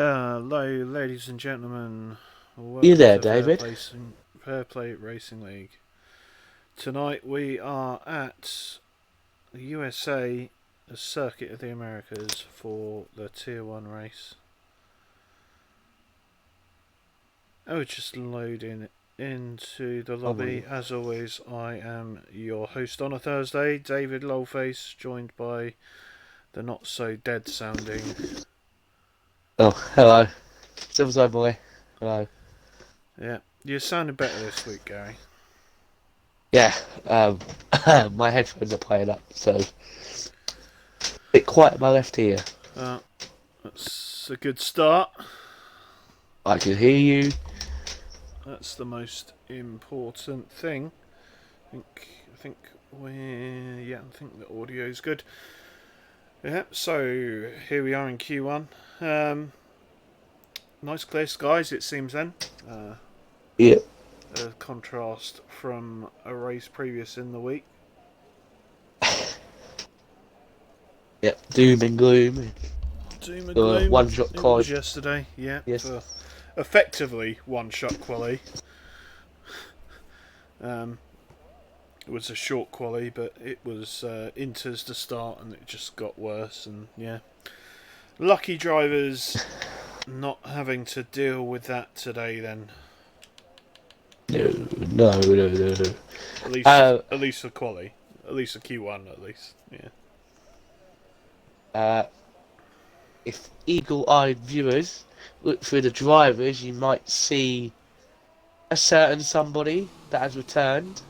Hello, ladies and gentlemen. You Welcome there, to David? Fair Play Racing League. Tonight we are at the USA, the Circuit of the Americas, for the Tier 1 race. Oh, just loading into the I'm with lobby. you. As always, I am your host on a Thursday, David Lowface, joined by the not so dead sounding. Oh, hello. Silverside boy. Hello. Yeah, you're sounding better this week, Gary. Yeah, um, my headphones are playing up, so a bit quiet in my left ear. Uh, that's a good start. I can hear you. That's the most important thing. I think I think the audio is good. Yeah, so here we are in Q1. Um, nice clear skies it seems then. Yeah, A contrast from a race previous in the week. yeah. Doom and gloom. Doom and The gloom. one-shot It was quad. yesterday. Yeah, Yes. for effectively one shot quali. Um, it was a short quali, but it was Inters to start, and it just got worse. And yeah, lucky drivers not having to deal with that today. Then No, no, no, no, no. Uh, at least for quali, at least for Q1, at least. Yeah. uh, if eagle-eyed viewers look through the drivers, you might see a certain somebody that has returned.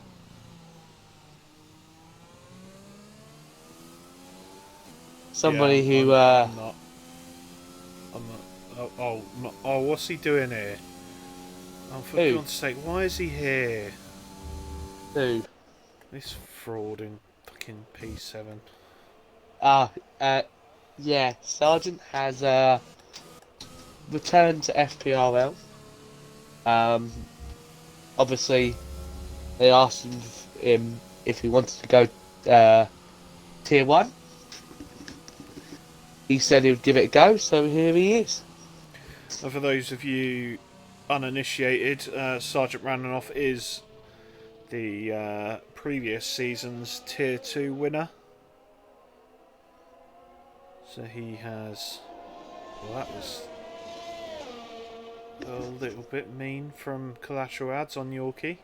Yeah, Somebody who, I'm not. I'm not. Oh, what's he doing here? Oh, for who, God's sake, why is he here? who, This frauding fucking P7. ah, uh, yeah, Sergeant has returned to FPRL. Um, Obviously, they asked him if he wanted to go Tier 1. He said he would give it a go, so here he is. And for those of you uninitiated, Sergeant Rananoff is the previous season's Tier 2 winner. So he has. Well, that was a little bit mean from Collateral Ads on Yorkie.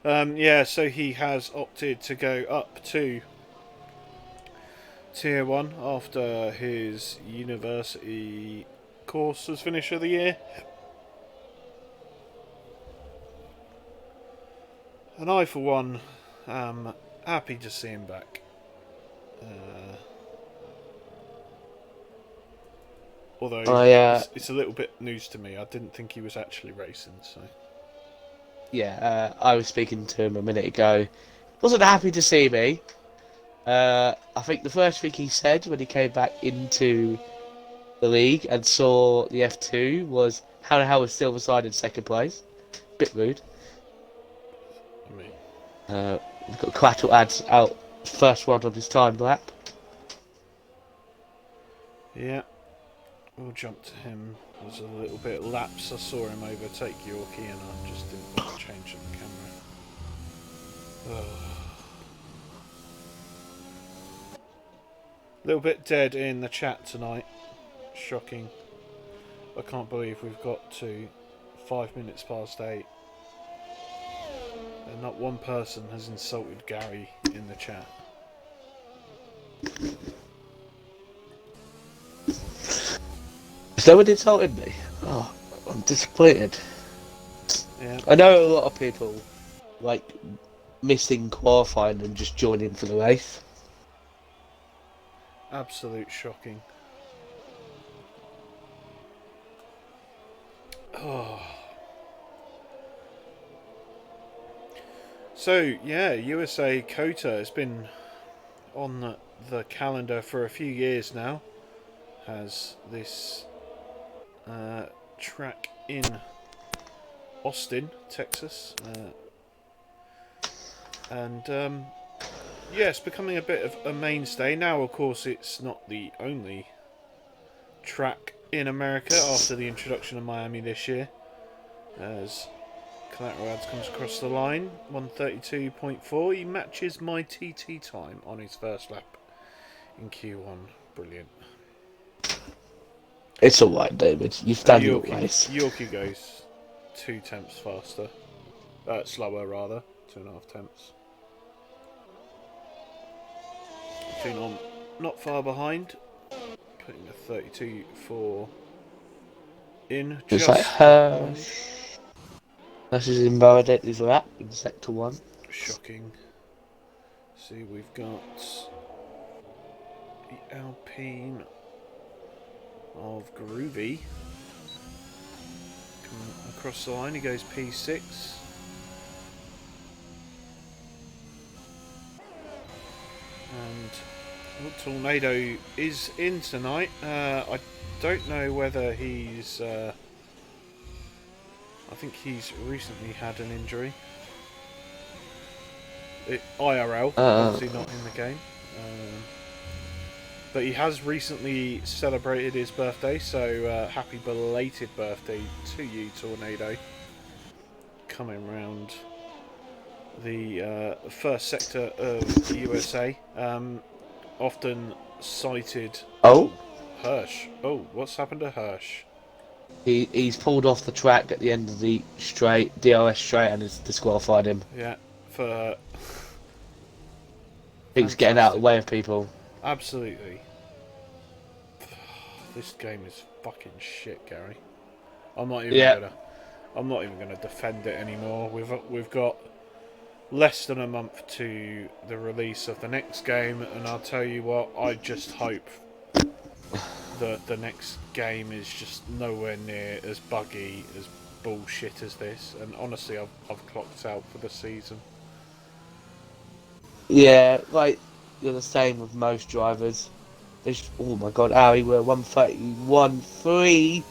Yeah, so he has opted to go up to Tier 1 after his university course as finish of the year. And I, for one, am happy to see him back. Uh, although I it's a little bit news to me. I didn't think he was actually racing, so. I was speaking to him a minute ago. Wasn't happy to see me. I think the first thing he said when he came back into the league and saw the F2 was, "How the hell is Silverside in second place?" Bit rude. I mean, We've got collateral ads out first one on his time lap. yeah, we'll jump to him. There's a little bit of lapse. I saw him overtake Yorkie and I just didn't want to change the camera. A little bit dead in the chat tonight. Shocking. I can't believe we've got to 5 minutes past 8 and not one person has insulted Gary in the chat. So it insulted me. Oh, I'm disappointed. Yeah, I know a lot of people like missing qualifying and just joining for the race. absolute shocking. Oh. So, yeah, USA Kota has been on the calendar for a few years now. Has this track in Austin, Texas. And yeah, it's becoming a bit of a mainstay. Now, of course, it's not the only track in America after the introduction of Miami this year. As Collateral Ads comes across the line, 132.4. He matches my TT time on his first lap in Q1. Brilliant. It's alright, David. You've done your race. Yorkie goes 2 tenths faster. Slower, rather. 2.5 tenths. Phenom not far behind. Putting a 32.4 in. It's like Hirsch. This is invalidated lap in Sector 1. Shocking. See, we've got the Alpine of Groovy coming across the line. He goes P6. And Tornado is in tonight. I don't know whether he's... I think he's recently had an injury. IRL, obviously not in the game. But he has recently celebrated his birthday, so happy belated birthday to you, Tornado. Coming round the first sector of the USA. Often cited... Oh? Hirsch. Oh, what's happened to Hirsch? He's pulled off the track at the end of the DRS straight and has disqualified him. Yeah, for... He's getting out of the way of people. Absolutely. This game is fucking shit, Gary. I'm not even gonna defend it anymore. We've got less than a month to the release of the next game, and I'll tell you what, I just hope that the next game is just nowhere near as buggy, as bullshit as this. And honestly, I've clocked out for the season. Yeah, like you're the same with most drivers. Oh my god, Audi were 131.3.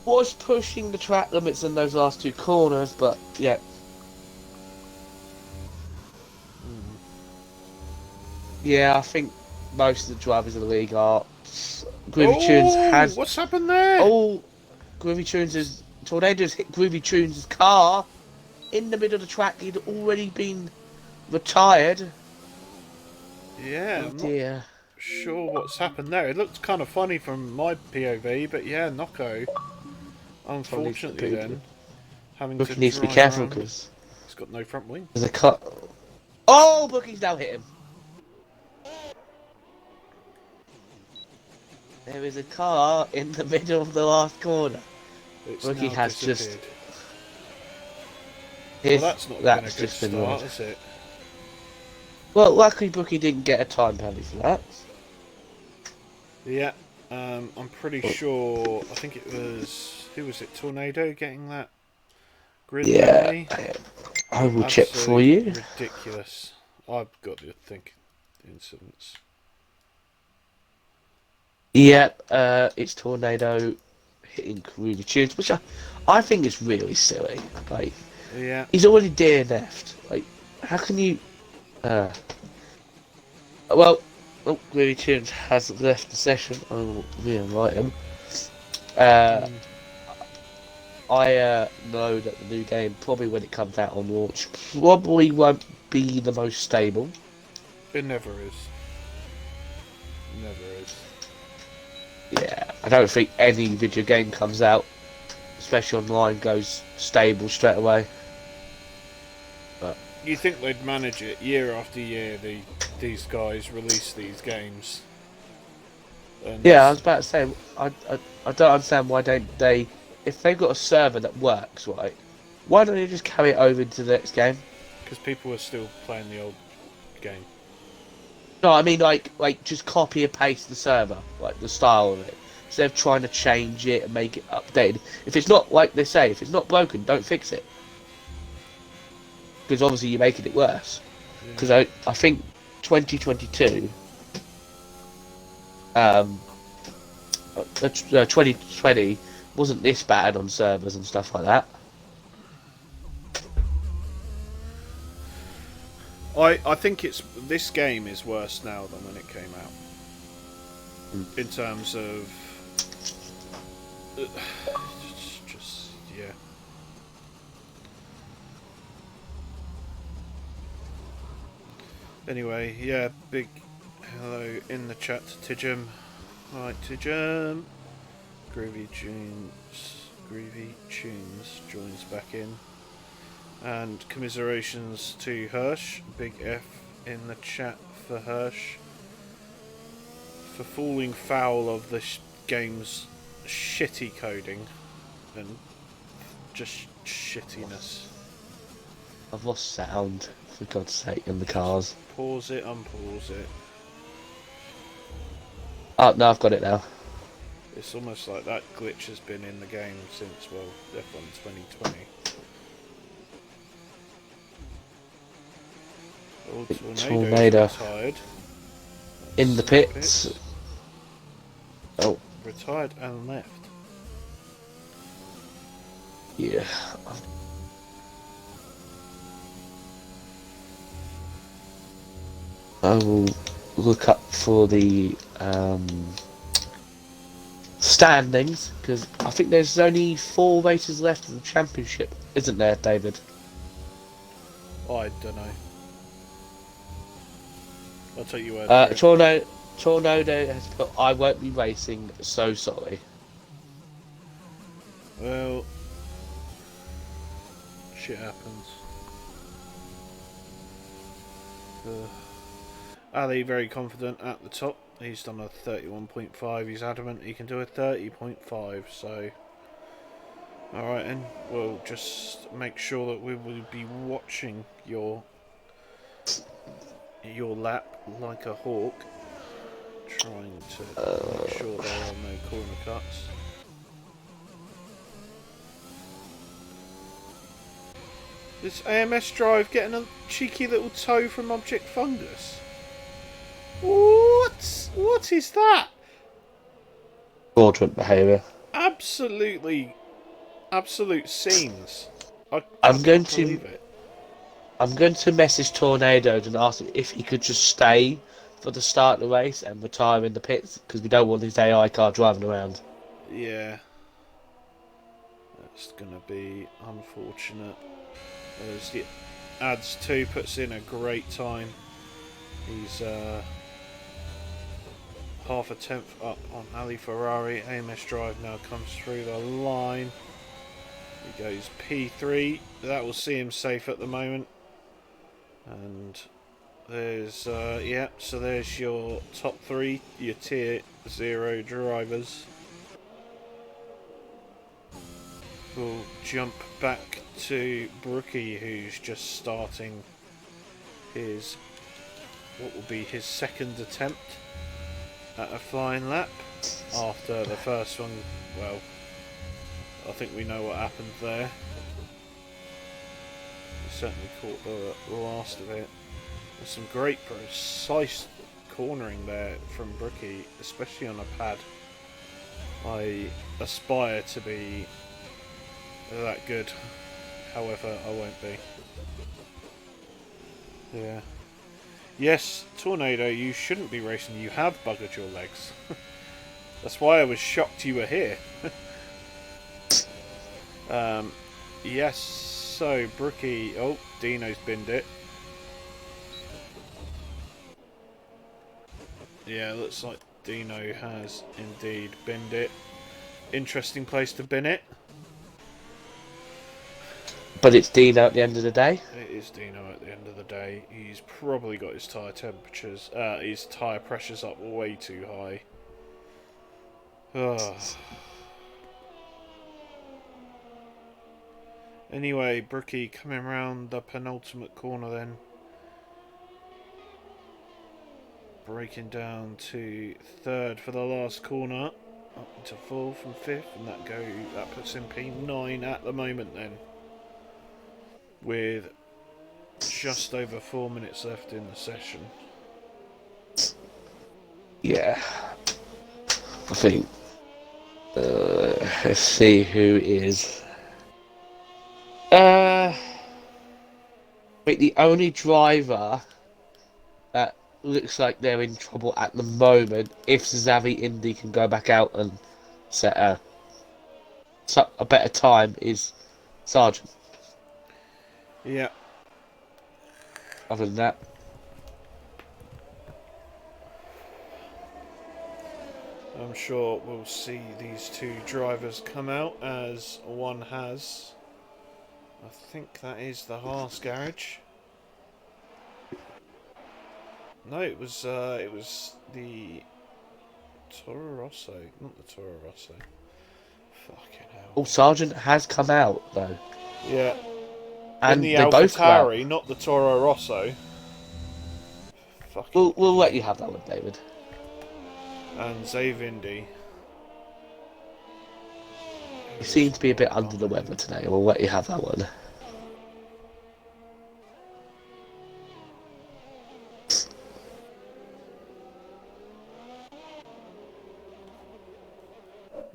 Was pushing the track limits in those last 2 corners, but yeah. Yeah, I think most of the drivers in the league are. Groovy Tunes has. What's happened there? Oh, Groovy Tunes' Tornado's hit Groovy Tunes' car in the middle of the track. He'd already been retired. Yeah, oh dear. Not sure what's happened there. It looked kind of funny from my POV, but yeah, Nocco, unfortunately, then having Bookie to needs to be drive careful around. because He's got no front wing. there's a cut. Oh, Bookie's now hit him. There is a car in the middle of the last corner. It's Bookie now has disappeared. just. Well, that's not been a good just been start, wrong. is it? Well, luckily Bookie didn't get a time penalty for that. Yeah, I'm pretty sure. I think it was, who was it? Tornado getting that grid penalty. I will check for you. Ridiculous. I've got to think incidents. Yep, it's Tornado hitting Groovy Tunes, which I think is really silly. Like, yeah, he's already DNF'd. Like, how can you? Well, Groovy Tunes has left the session. I will re-invite him. I know that the new game, probably when it comes out on launch, probably won't be the most stable. it never is. Never is. Yeah, I don't think any video game comes out, especially online, goes stable straight away. But You think they'd manage it year after year? These guys release these games. And yeah, I was about to say, I don't understand why don't they, if they've got a server that works, right, why don't they just carry it over into the next game? because people are still playing the old game. No, I mean like just copy and paste the server, like the style of it, instead of trying to change it and make it updated. If it's not, like they say, if it's not broken, don't fix it, because obviously you're making it worse. Because I think 2022, 2020 wasn't this bad on servers and stuff like that. I think this game is worse now than when it came out. In terms of just yeah. Anyway, yeah, big hello in the chat to Tijum. Right, Tijum. Groovy Tunes joins back in. And commiserations to Hirsch. Big F in the chat for Hirsch. For falling foul of the game's shitty coding. And just shittiness. I've lost sound, for God's sake, in the cars. Pause it, unpause it. Oh, no, I've got it now. It's almost like that glitch has been in the game since, well, F1 2020. Oh, Tornado retired. In the pits. Oh. Retired and left. Yeah. I will look up for the standings, because I think there's only 4 races left of the championship, isn't there, David? I don't know. I'll take you word for it. Tornado has put, I won't be racing, so sorry. Well, shit happens. Ali very confident at the top. He's done a 31.5. He's adamant he can do a 30.5. So, alright, and we'll just make sure that we will be watching your lap like a hawk, trying to make sure there are no corner cuts. This AMS drive getting a cheeky little toe from Object Fungus. What is that? Fraudulent behaviour. Absolute scenes. I'm going to message Tornadoes and ask him if he could just stay for the start of the race and retire in the pits, because we don't want his AI car driving around. Yeah. That's going to be unfortunate. As the adds 2 puts in a great time. He's half a tenth up on Ali Ferrari. AMS drive now comes through the line. He goes P3. That will see him safe at the moment. And there's yeah, so there's your top 3, your tier 0 drivers. We'll jump back to Brookie, who's just starting his, what will be his second attempt at a flying lap after the first one. Well, I think we know what happened there. He certainly caught the last of it. There's some great precise cornering there from Brookie, especially on a pad. I aspire to be that good, however I won't be. Yeah. Yes, Tornado, you shouldn't be racing. You have buggered your legs. That's why I was shocked you were here. Yes, so Brookie. Oh, Dino's binned it. Yeah, looks like Dino has indeed binned it. Interesting place to bin it. But it's Dino at the end of the day. It is Dino at the end of the day. He's probably got his tyre temperatures, his tyre pressures up way too high. Ugh. Anyway, Brookie coming round the penultimate corner then. Breaking down to 3rd for the last corner. Up into 4th and 5th, and that puts him P9 at the moment then. With just over 4 minutes left in the session. Yeah. I think... let's see who is... I think the only driver that looks like they're in trouble at the moment, if Xavi Indy can go back out and set a a better time is Sergeant. Yeah. Other than that, I'm sure we'll see these two drivers come out, as one has. I think that is the Haas garage. No, it was the Toro Rosso, not the Toro Rosso. Fucking hell. oh, Sergeant has come out though, Yeah, in and the they both come out. AlphaTauri, not the Toro Rosso. Fucking We'll let idiot. you have that one, David. And Zavindi. You seem to be a bit under the weather today. We'll let you have that one.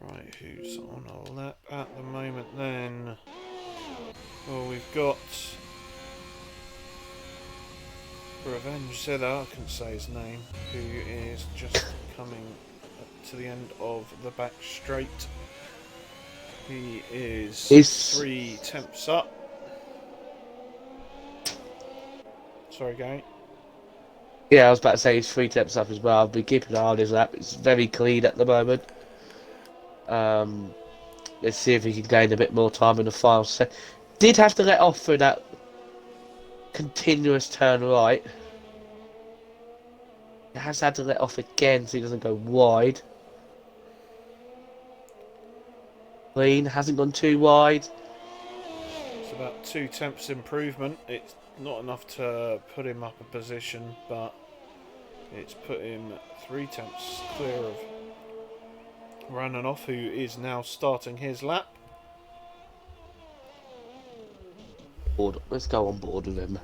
Right, who's on a lap at the moment then? Well, we've got Revenge Zilla, I couldn't say his name, who is just coming to the end of the back straight. He is 3 tenths up. Sorry, Gary. Yeah, I was about to say he's 3 tenths up as well. I've been keeping an eye on his lap. It's very clean at the moment. Let's see if he can gain a bit more time in the final set. Did have to let off through that continuous turn right. He has had to let off again so he doesn't go wide. Clean, hasn't gone too wide. It's about 2 tenths improvement. It's not enough to put him up a position, but it's put him 3 tenths clear of Rananoff, who is now starting his lap. Let's go on board with him.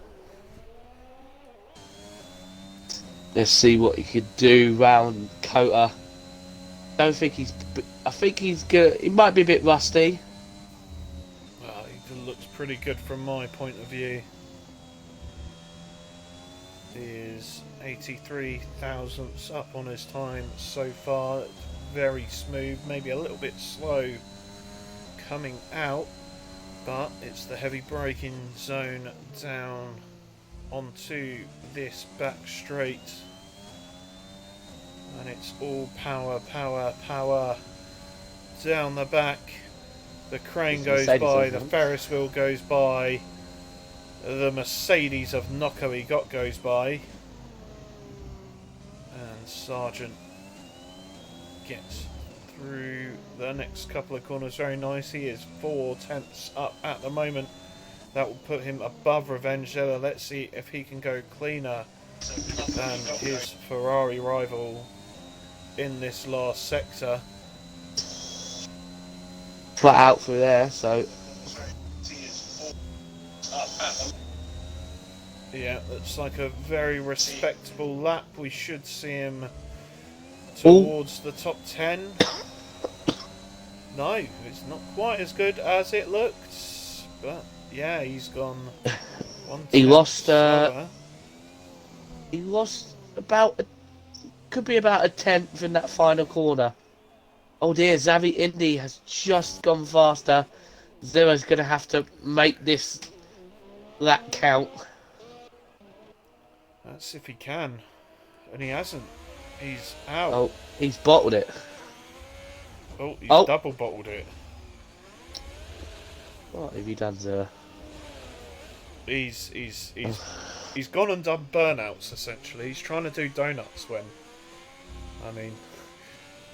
Let's see what he could do round Kota. I think he's good. He might be a bit rusty. Well, he looks pretty good from my point of view. He is 83 thousandths up on his time so far. It's very smooth, maybe a little bit slow coming out, but it's the heavy braking zone down onto this back straight, and it's all power, power, power down the back. The crane goes by, the Ferris wheel goes by, the Mercedes of Nokoi goes by, and Sargent gets through the next couple of corners very nice. He is 4 tenths up at the moment. That will put him above Revenge Zilla. Let's see if he can go cleaner than his Ferrari rival in this last sector. Flat out through there, so. Yeah, looks like a very respectable lap. We should see him towards the top 10. No, it's not quite as good as it looks, but yeah, he's gone 1 He lost. slower. He lost could be about a tenth in that final corner. Oh dear, Xavi Indy has just gone faster. Zilla's going to have to make this lap count. That's if he can, and he hasn't. He's out. Oh, he's bottled it. Oh, he's Oh. double bottled it. What have you done, Zilla? He's gone and done burnouts essentially. He's trying to do donuts when, I mean,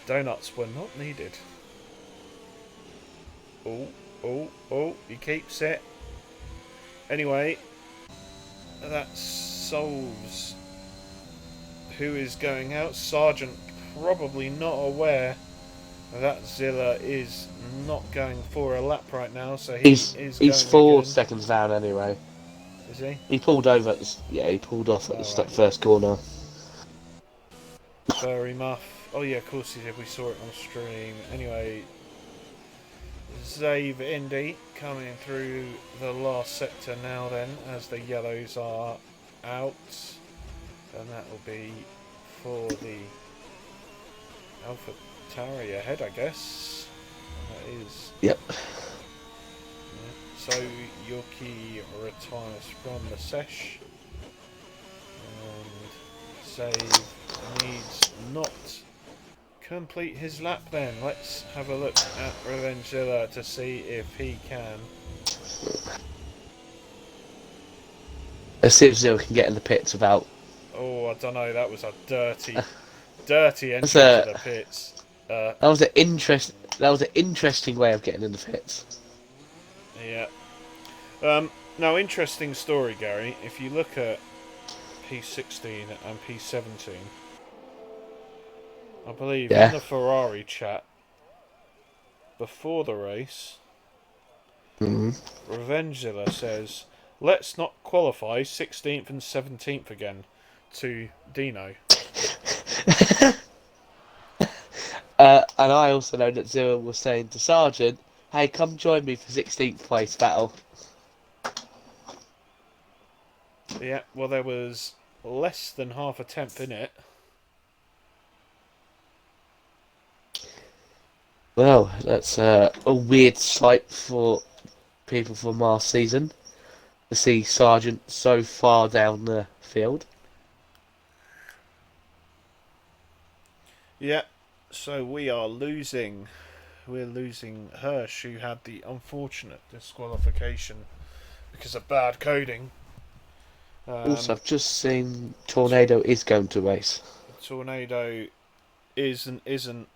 donuts were not needed. Oh, he keeps it. Anyway, that solves who is going out. Sargent probably not aware that Zilla is not going for a lap right now, so he's going 4 again. seconds down anyway. Is he? He pulled over. He pulled off at the first corner. Furry Muff. Oh yeah, of course he did. We saw it on stream. Anyway, Zave Indy coming through the last sector now then, as the yellows are out. And that will be for the AlphaTauri ahead, I guess. That is. Yep. Yeah. So Yuki retires from the sesh, and Save needs not complete his lap. Then let's have a look at Revengilla to see if he can. Let's see if Zero can get in the pits without. Oh, I don't know. That was a dirty That's entry to a the pits. that was an interest. That was an interesting way of getting in the pits. Yeah. Now, interesting story, Gary. If you look at P16 and P17, I believe in Yeah. the Ferrari chat before the race, Mm-hmm. Revengilla says, "Let's not qualify 16th and 17th again," to Dino. And I also know that Zero was saying to Sergeant, "Hey, come join me for 16th place battle." Yeah, well, there was less than half a tenth in it. Well, that's a weird sight for people from last season to see Sergeant so far down the field. Yeah, so we are losing. We're losing Hirsch, who had the unfortunate disqualification because of bad coding. Also, I've just seen Tornado is going to race. Tornado isn't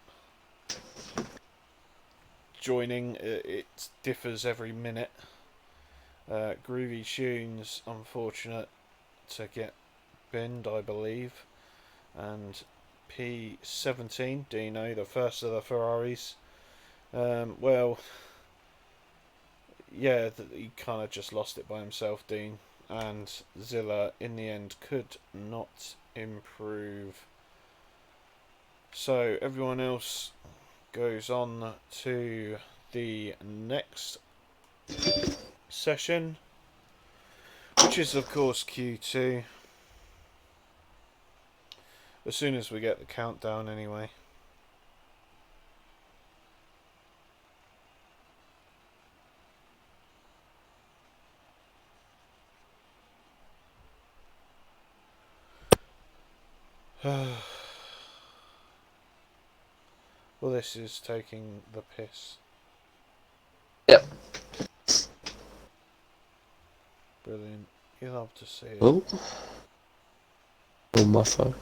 joining. It differs every minute. Groovy Tunes, unfortunate to get binned, I believe. And P17, Dino, the first of the Ferraris. Well, yeah, he kind of just lost it by himself, Dean. And Zilla, in the end, could not improve. So everyone else goes on to the next session, which is of course Q2. As soon as we get the countdown, anyway. Well, this is taking the piss. Yep. Brilliant. You love to see it. Oh. On my phone.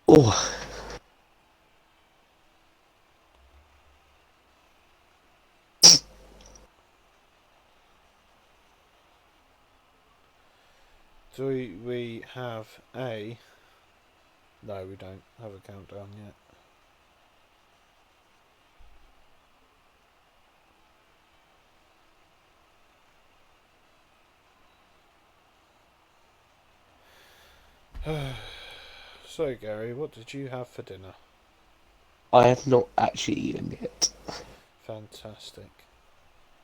Oh. Do we have a... No, we don't have a countdown yet. So, Gary, what did you have for dinner? I have not actually eaten yet. Fantastic.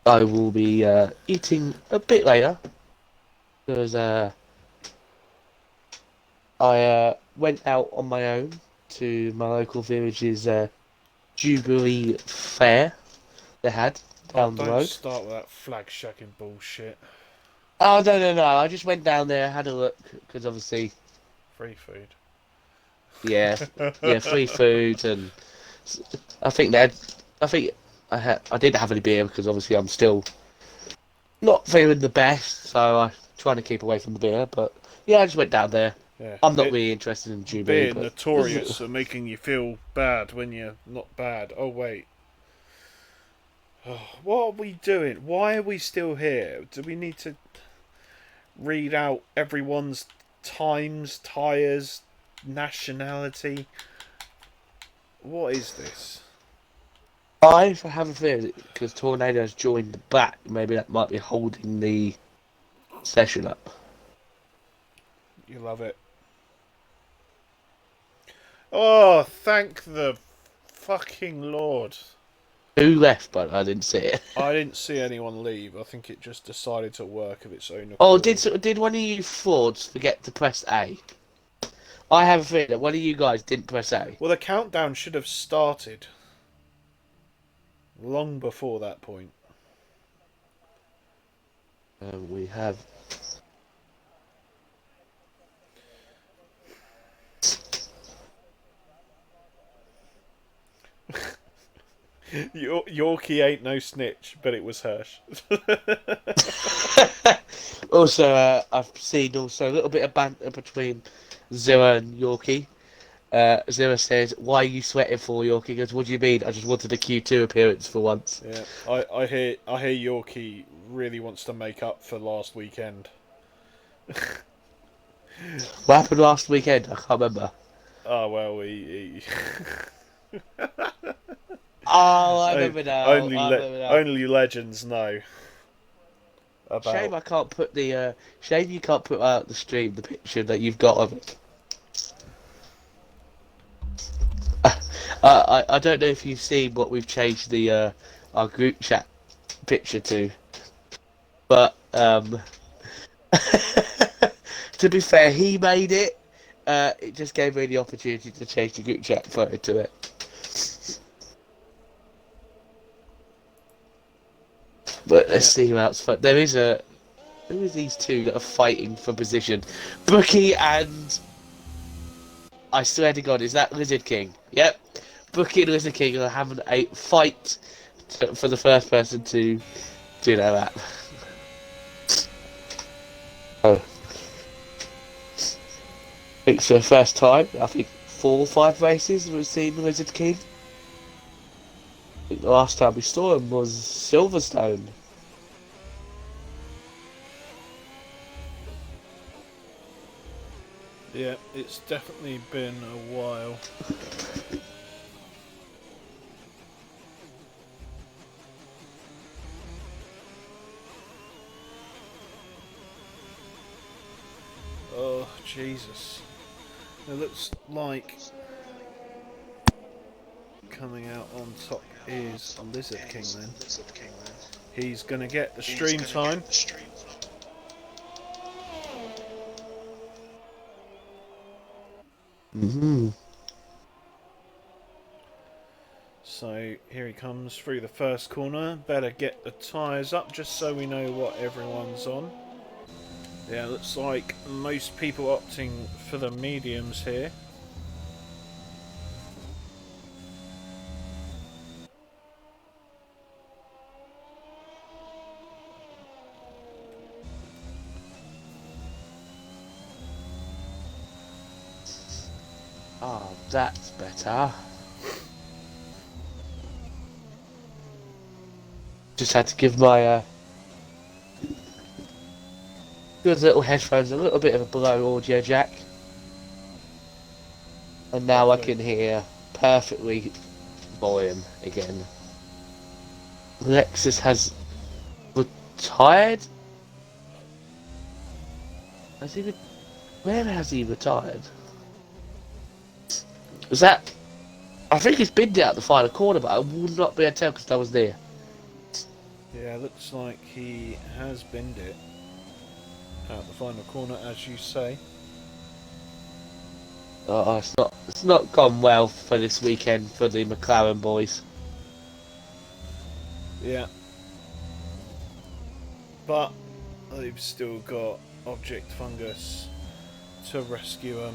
I will be eating a bit later because I went out on my own to my local village's Jubilee Fair they had down the Don't road. start with that flag shacking bullshit. Oh, no. I just went down there, had a look, because obviously, Free food. yeah, free food, and I think I didn't have any beer because obviously I'm still not feeling the best, so I'm trying to keep away from the beer. But yeah, I just went down there. Yeah. I'm not really interested in Jubilee. Beer notorious for making you feel bad when you're not bad. Oh, wait. What are we doing? Why are we still here? Do we need to read out everyone's times, tyres, nationality? What is this? I have a feeling because Tornado's joined the back, maybe that might be holding the session up. You love it. Oh, thank the fucking Lord. Who left, but I didn't see it. I didn't see anyone leave. I think it just decided to work of its own accord. Oh, did one of you frauds forget to press A? I have a feeling that one of you guys didn't press A. Well, the countdown should have started. long before that point. We have. Yorkie ain't no snitch, but it was Hirsch. Also, I've seen also a little bit of banter between Zero and Yorkie. Zero says, "Why are you sweating for, Yorkie?" He goes, "What do you mean? I just wanted a Q2 appearance for once." Yeah, I hear Yorkie really wants to make up for last weekend. What happened last weekend? I can't remember. Oh well, he Oh, I remember now. I remember now. only legends know Shame about. I can't put the. Shame you can't put out the stream the picture that you've got of it. I don't know if you've seen what we've changed the our group chat picture to, but to be fair, he made it. It just gave me the opportunity to change the group chat photo to it. But let's Yeah, see who else. There is a. Who are these two that are fighting for position? Bookie and. I swear to God, is that Lizard King? Yep. Bookie and Lizard King are having a fight for the first person to do that. Oh. It's the first time, I think 4 or 5 races we've seen Lizard King. I think the last time we saw him was Silverstone. yeah, it's definitely been a while. Oh Jesus! It looks like coming out on top is Lizard King. Then he's gonna get the stream time. Mm-hmm. So here he comes through the first corner. Better get the tyres up just so we know what everyone's on. Yeah, looks like most people opting for the mediums here. Oh, that's better. Just had to give my good little headphones a little bit of a below audio jack. And now I Lovely. can hear perfectly volume again. Lexus has retired? Has he where has he retired? Is that... I think he's been there at the final corner, but I would not be able to tell because I was there. Yeah, looks like he has binned it at the final corner, as you say. Oh, it's not gone well for this weekend for the McLaren boys. Yeah. But they've still got Object Fungus to rescue him.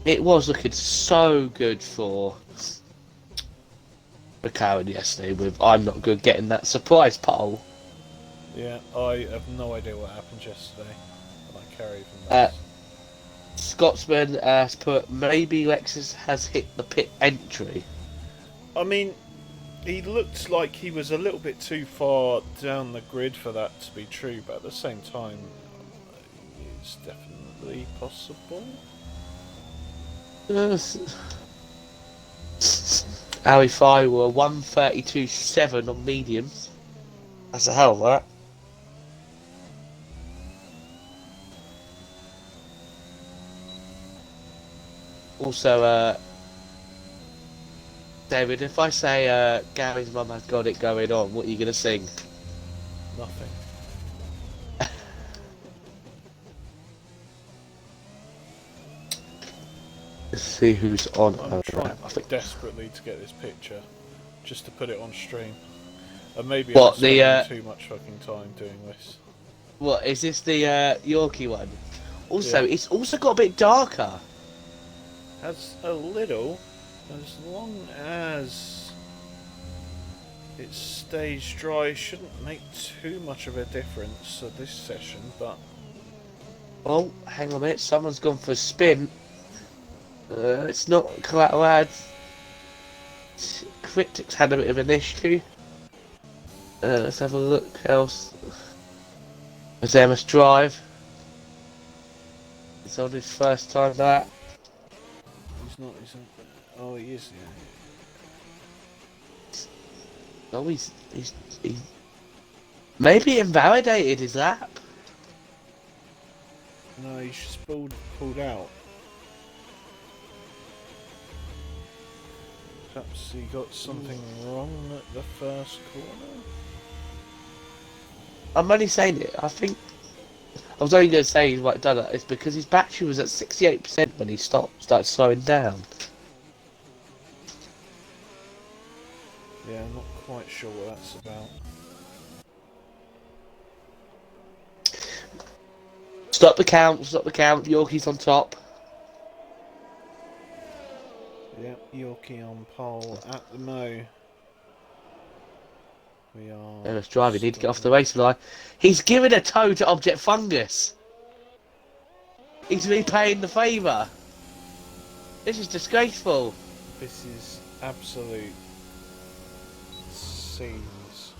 It was looking so good for McLaren yesterday with I'm not good getting that surprise pole. Yeah, I have no idea what happened yesterday. But I carry from Uh, that. Scotsman has put maybe Lexus has hit the pit entry. I mean, he looked like he was a little bit too far down the grid for that to be true, but at the same time, it's definitely possible. Audi 5 were 132.7 on mediums. That's a hell of that. Also, David, if I say Gary's mum has got it going on, what are you going to sing? Nothing. see who's on. I'm trying I think. desperately to get this picture, just to put it on stream. And maybe I'm What spending too much fucking time doing this. What is this? The Yorkie one. Also, Yeah. it's also got a bit darker. Has a little, as long as it's stage dry, shouldn't make too much of a difference at this session, but... Oh, hang on a minute, someone's gone for a spin. It's not Collateral Ads. Cryptic's had a bit of an issue. Let's have a look else. There's MS Drive. It's on his first time that. He's not, oh, he is, yeah. Oh, he maybe invalidated his app. No, he's just pulled out. Perhaps he got something wrong at the first corner? I'm only saying it. I think I was only going to say he's right done it. It's because his battery was at 68% when he started slowing down. Yeah, I'm not quite sure what that's about. Stop the count. Yorkie's on top. Yep, Yorkie on pole at the mo. We are... MS Drive, you need to get off the racing line. He's giving a toe to Object Fungus. He's repaying the favour. This is disgraceful. This is absolute scenes.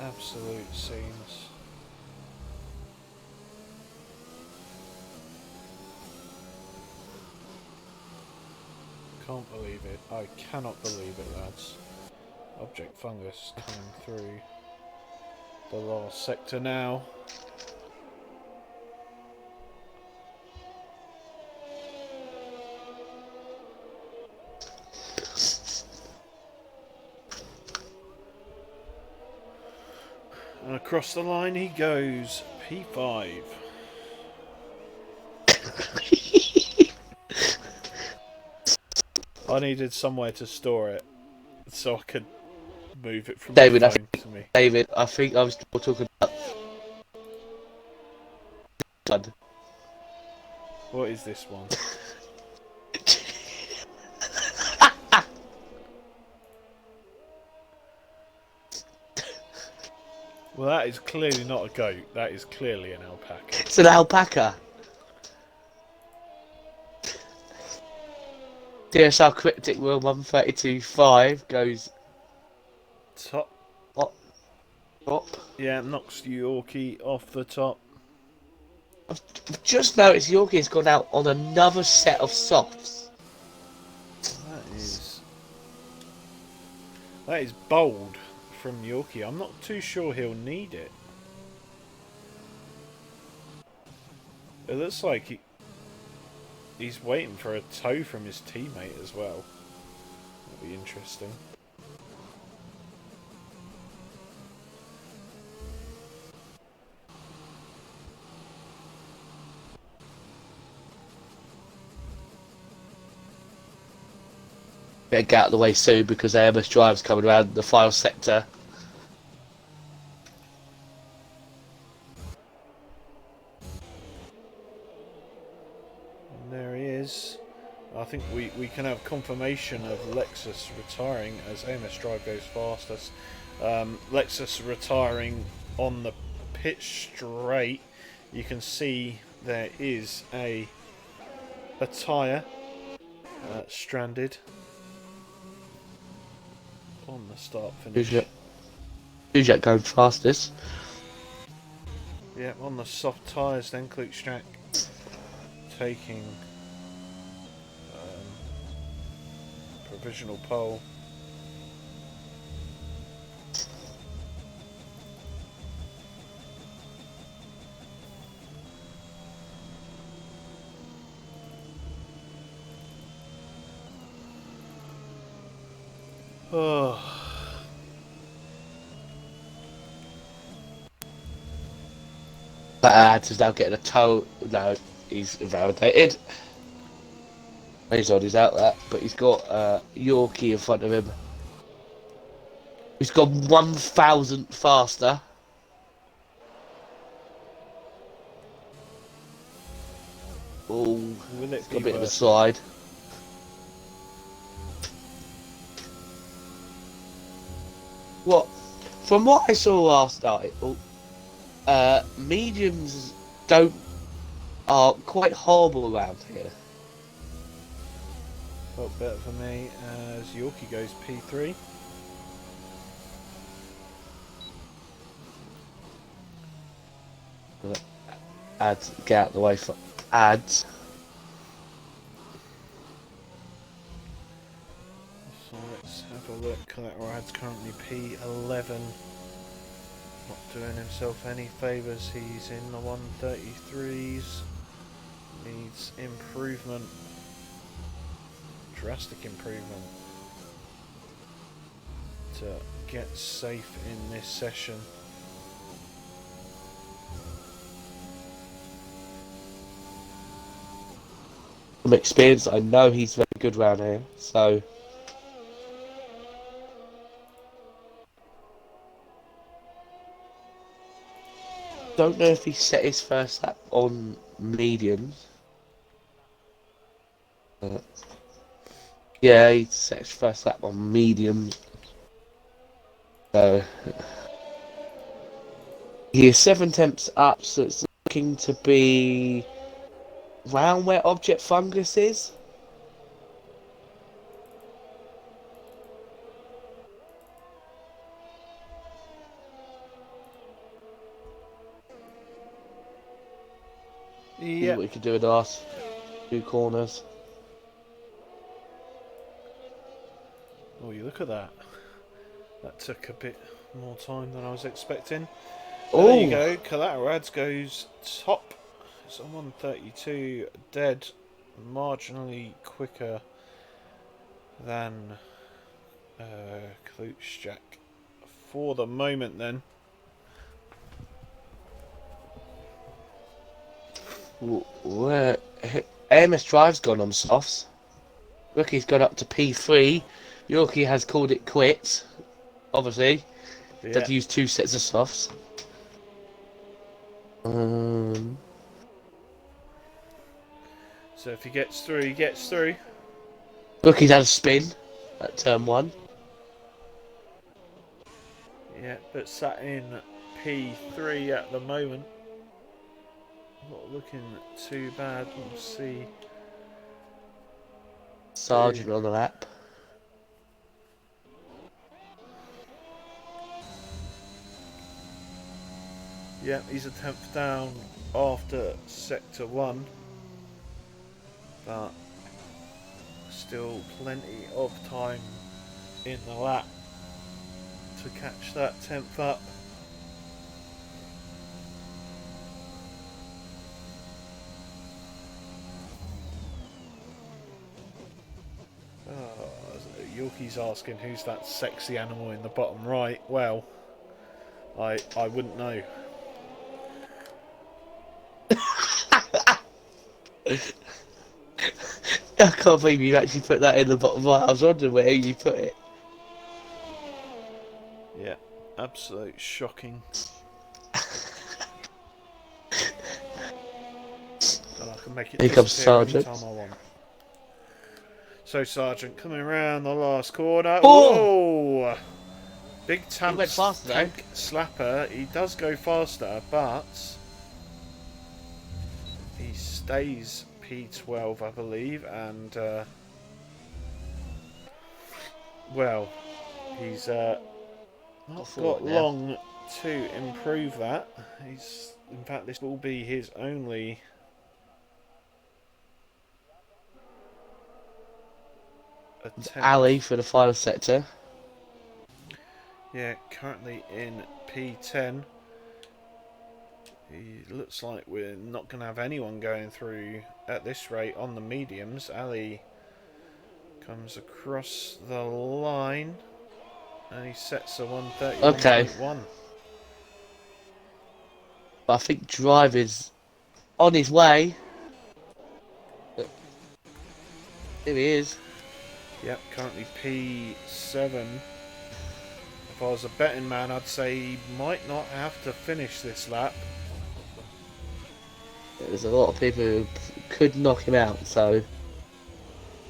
Absolute scenes. Can't believe it. I cannot believe it, lads. Object Fungus coming through the last sector now. And across the line he goes. P5. I needed somewhere to store it so I could move it from David, my phone to me. David, I think I was talking about. What is this one? Well, that is clearly not a goat. That is clearly an alpaca. It's an alpaca. DSR Cryptic Wheel 132.5 goes Top. top. Yeah, knocks Yorkie off the top. I've just noticed Yorkie's gone out on another set of softs. That is bold from Yorkie. I'm not too sure he'll need it. It looks like he's waiting for a toe from his teammate as well. That'll be interesting. Better get out of the way soon because AMS Drive's coming around the final sector. And there he is. I think we can have confirmation of Lexus retiring as AMS Drive goes fastest. Lexus retiring on the pit straight. You can see there is a tyre stranded on the start finish. Who's that going fastest? Yeah, on the soft tyres then Klukstrak taking provisional pole. Oh. But Ads is now getting a toe. No, he's invalidated. He's on his outlet, but he's got Yorkie in front of him. He's gone 1,000 faster. Oh, Will it it's got be a bit of a worth slide. What? From what I saw last night, mediums don't are quite horrible around here. Felt better for me as Yorkie goes P3. Ads, get out of the way for Ads. So let's have a look. Collateral Ad's currently P11. Not doing himself any favours. He's in the 133s. Needs improvement. Drastic improvement to get safe in this session. From experience, I know he's very good around here, so. Don't know if he set his first lap on mediums. Yeah, he set his first lap on mediums. So he is 7 tenths up, so it's looking to be round where Object Fungus is. See Yep. what he can do in the last 2 corners. Oh, you look at that. That took a bit more time than I was expecting. Oh, there you go. Collateral Ads goes top. It's on 132. Dead. Marginally quicker than Klutschak for the moment then. Where AMS Drive's gone on softs. Rookie's gone up to P3. Yorkie has called it quits. Obviously, Yeah. they've used 2 sets of softs. So if he gets through, he gets through. Rookie's had a spin at turn 1. Yeah, but sat in P3 at the moment. Not looking too bad. We'll see. Sergeant on the lap. Yeah, he's a 10th down after sector 1. But still plenty of time in the lap to catch that 10th up. Yorkie's asking who's that sexy animal in the bottom right. Well, I wouldn't know. I can't believe you actually put that in the bottom right. I was wondering where you put it. Yeah, absolute shocking. And I can make it Here comes disappear Sergeant. anytime I want. So Sergeant coming around the last corner. Oh! Whoa! Big tank slapper. He does go faster, but he stays P12, I believe, and well, he's not got long to improve that. He's, in fact, this will be his only attempt. Ali for the final sector. Yeah, currently in P10. It looks like we're not going to have anyone going through at this rate on the mediums. Ali comes across the line and he sets a 131.1. Okay. But I think Drive is on his way. Here he is. Yep, currently P7. If I was a betting man, I'd say he might not have to finish this lap. There's a lot of people who could knock him out, so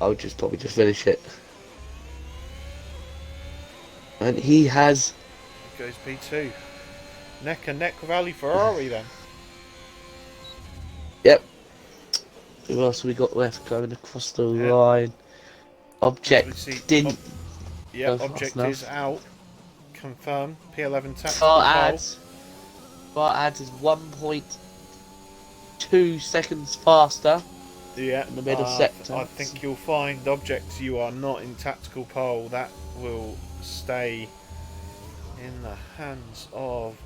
I would probably just finish it. And he has. He goes P2. Neck and neck with Ali Ferrari then. Yep. Who else have we got left going across the line? Object didn't. Yep, Object is out. Confirm. P11 tactical Bar ads is 1.2 seconds faster. Yeah, in the middle sector. I think you'll find Objects you are not in tactical pole. That will stay in the hands of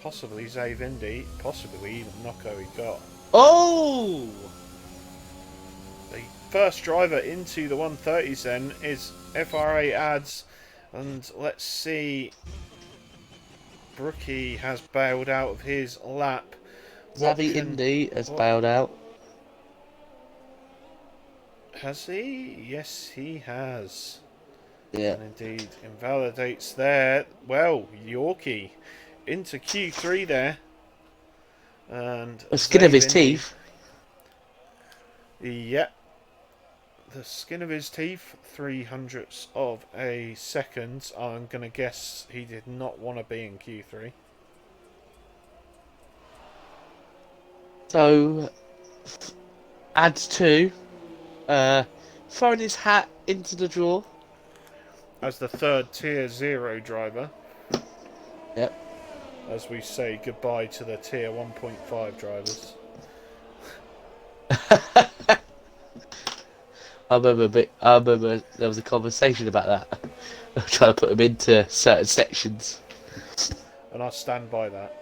possibly Zave Indy, possibly even Nocco he got. Oh! The first driver into the 130s then is FRA Ads, and let's see. Brookie has bailed out of his lap. Zavi Indy has bailed out. Has he? Yes, he has. Yeah. And indeed, invalidates there. Well, Yorkie into Q3 there. And the skin of his teeth. Yeah. The skin of his teeth, 0.03 of a second. I'm going to guess he did not want to be in Q3. So, adds 2. Throwing his hat into the draw. As the third Tier 0 driver. Yep. As we say goodbye to the Tier 1.5 drivers. I remember there was a conversation about that. I'm trying to put him into certain sections. And I stand by that.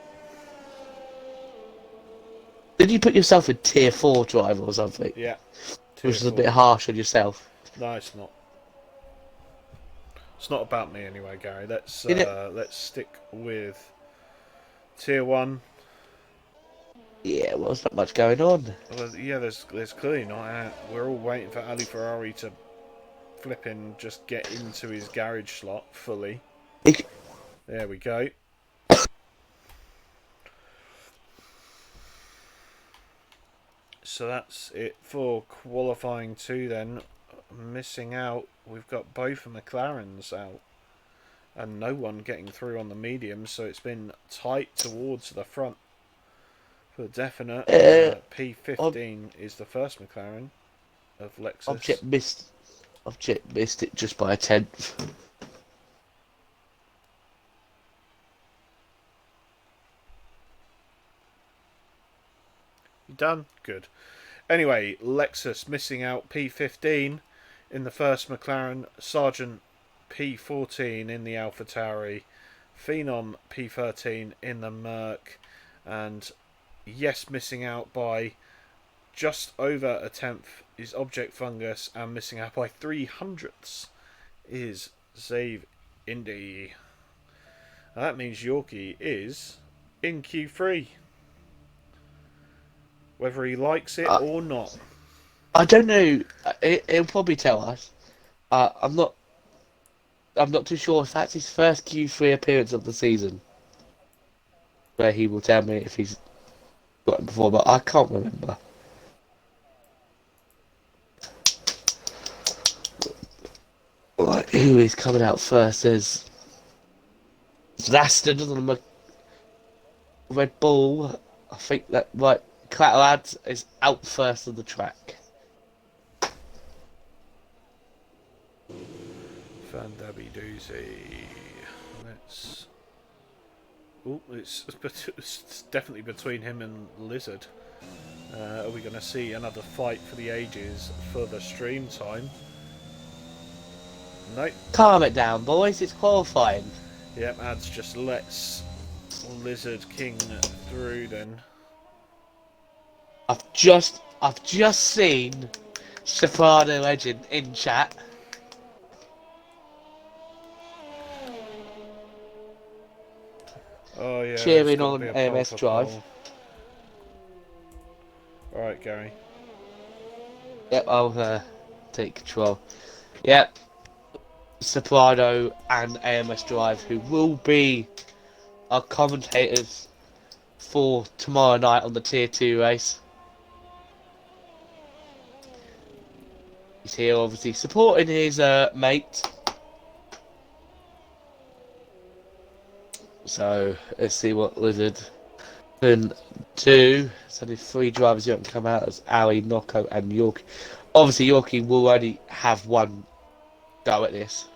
Did you put yourself in Tier 4 driver or something? Yeah. Which is a bit harsh on yourself. No, it's not. It's not about me anyway, Gary. Let's stick with Tier 1. Yeah, well, there's not much going on. Well, yeah, there's clearly not. We're all waiting for Ali Ferrari to flipping just get into his garage slot fully. There we go. So that's it for qualifying 2 then. Missing out, we've got both of McLarens out. And no one getting through on the medium, so it's been tight towards the front. For definite, P15 is the first McLaren of Lexus. Object missed it just by a 10th. You done? Good. Anyway, Lexus missing out P15 in the first McLaren, Sargent P14 in the AlphaTauri, Phenom P13 in the Merc, and yes, missing out by just over a 10th is Object Fungus, and missing out by 0.03 is Zave Indy. And that means Yorkie is in Q3. Whether he likes it or not. I don't know. He'll probably tell us. I'm not too sure if that's his first Q3 appearance of the season. Where he will tell me if he's got it before, but I can't remember. Right, who is coming out first? There's Aston on the Red Bull. I think that right. Clatter is out first on the track. Van Dabby Doozy. Let's. Oh, it's definitely between him and Lizard. Are we going to see another fight for the ages for the stream time? Nope. Calm it down, boys. It's qualifying. Yep, Ads just lets Lizard King through then. I've just seen Soprano Legend in chat. Oh yeah. Cheering on AMS Drive. Alright, Gary. Yep, I'll take control. Yep, Soprano and AMS Drive, who will be our commentators for tomorrow night on the Tier 2 race. He's here, obviously, supporting his mate. So, let's see what Lizard can do. So, the 3 drivers who can come out as Ali, Nocco, and Yorkie. Obviously, Yorkie will only have one go at this.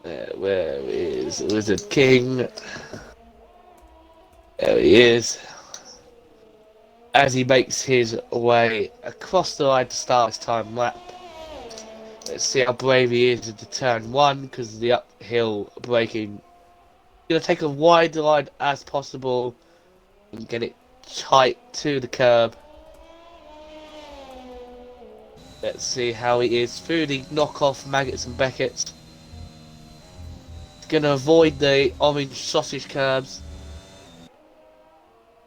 Where is Lizard King? There he is. As he makes his way across the line to start his time lap. Let's see how brave he is into turn 1, because the uphill braking. Gonna take a wide line as possible and get it tight to the curb. Let's see how he is through the knockoff Maggots and Beckett's. Gonna avoid the orange sausage curbs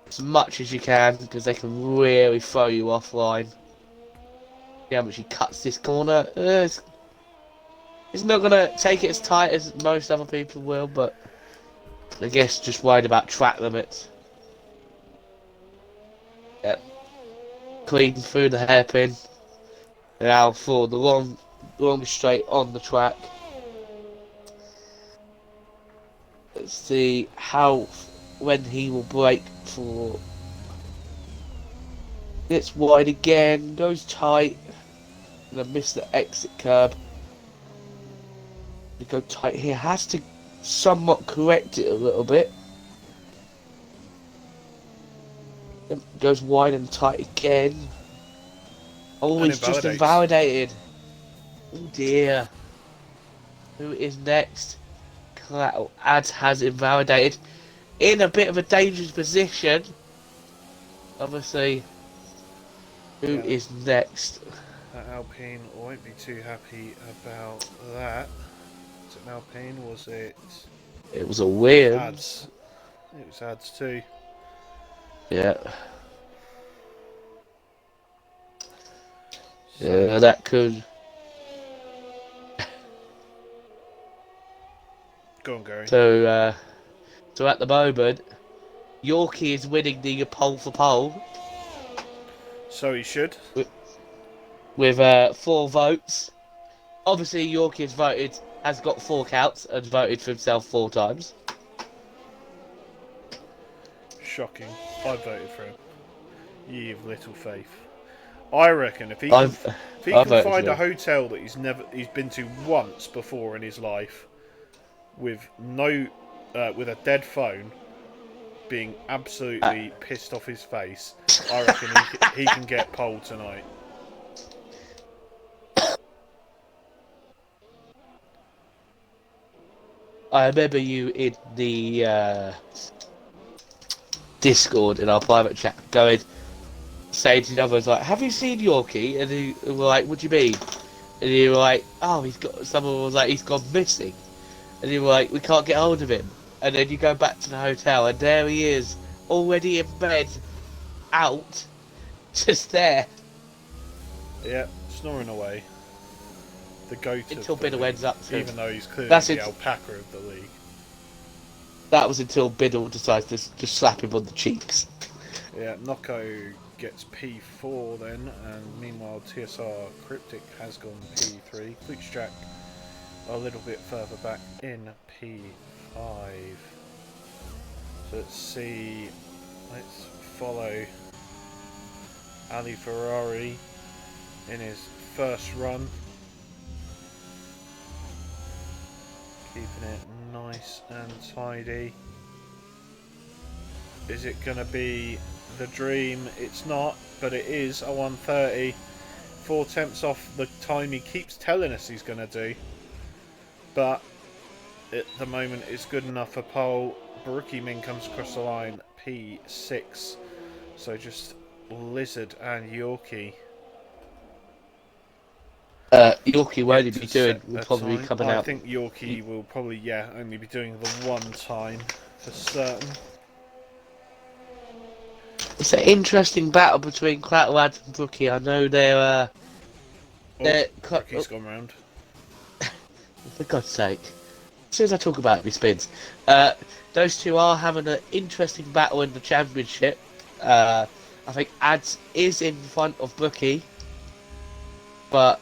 as much as you can, because they can really throw you offline. See how much he cuts this corner. It's not gonna take it as tight as most other people will, but I guess just worried about track limits. Yep. Clean through the hairpin. Now for the long straight on the track. Let's see when he will brake for. Gets wide again, goes tight. Gonna miss the exit curb. To go tight here, has to somewhat correct it a little bit. Then goes wide and tight again. Oh, And he's just invalidated. Oh dear. Who is next? Ads has invalidated. In a bit of a dangerous position. Obviously. Who is next? That Alpine won't be too happy about that. Was it an Alpine? Was it? It was a weird. Ads. It was Ads too. Yeah. Yeah, that could. Go on, Gary. So at the moment, Yorkie is winning the pole for pole. So he should. With 4 votes. Obviously, Yorkie has got 4 counts and voted for himself 4 times. Shocking. I voted for him. You've little faith. I reckon if he can find a hotel that he's been to once before in his life, with with a dead phone, being absolutely pissed off his face, I reckon he can get pole tonight. I remember you in the Discord in our private chat saying to the others like, "Have you seen Yorkie?" And they were like, "What do you mean?" And you were like, "Oh, someone was like, he's gone missing." And you were like, "We can't get hold of him." And then you go back to the hotel, and there he is, already in bed, out, just there. Yeah, snoring away. The goat until Biddle ends up to. Even though he's clearly the alpaca of the league. That was until Biddle decides to just slap him on the cheeks. Yeah, Nocco gets P4 then, and meanwhile TSR Cryptic has gone P3. Quickstrack a little bit further back in P5. So let's follow Ali Ferrari in his first run. Keeping it nice and tidy. Is it going to be the dream? It's not, but it is a 130. 4 tenths off the time he keeps telling us he's going to do. But at the moment it's good enough for pole. Baruki Min comes across the line, P6. So just Lizard and Yorkie. Yorkie won't be doing. Will probably be coming out. I think Yorkie will probably only be doing the 1 time. for certain. It's an interesting battle between Clatterad and Brookie. I know they're Brookie's gone round. for God's sake. As soon as I talk about it, he spins. Those two are having an interesting battle in the championship. I think Ads is in front of Brookie, but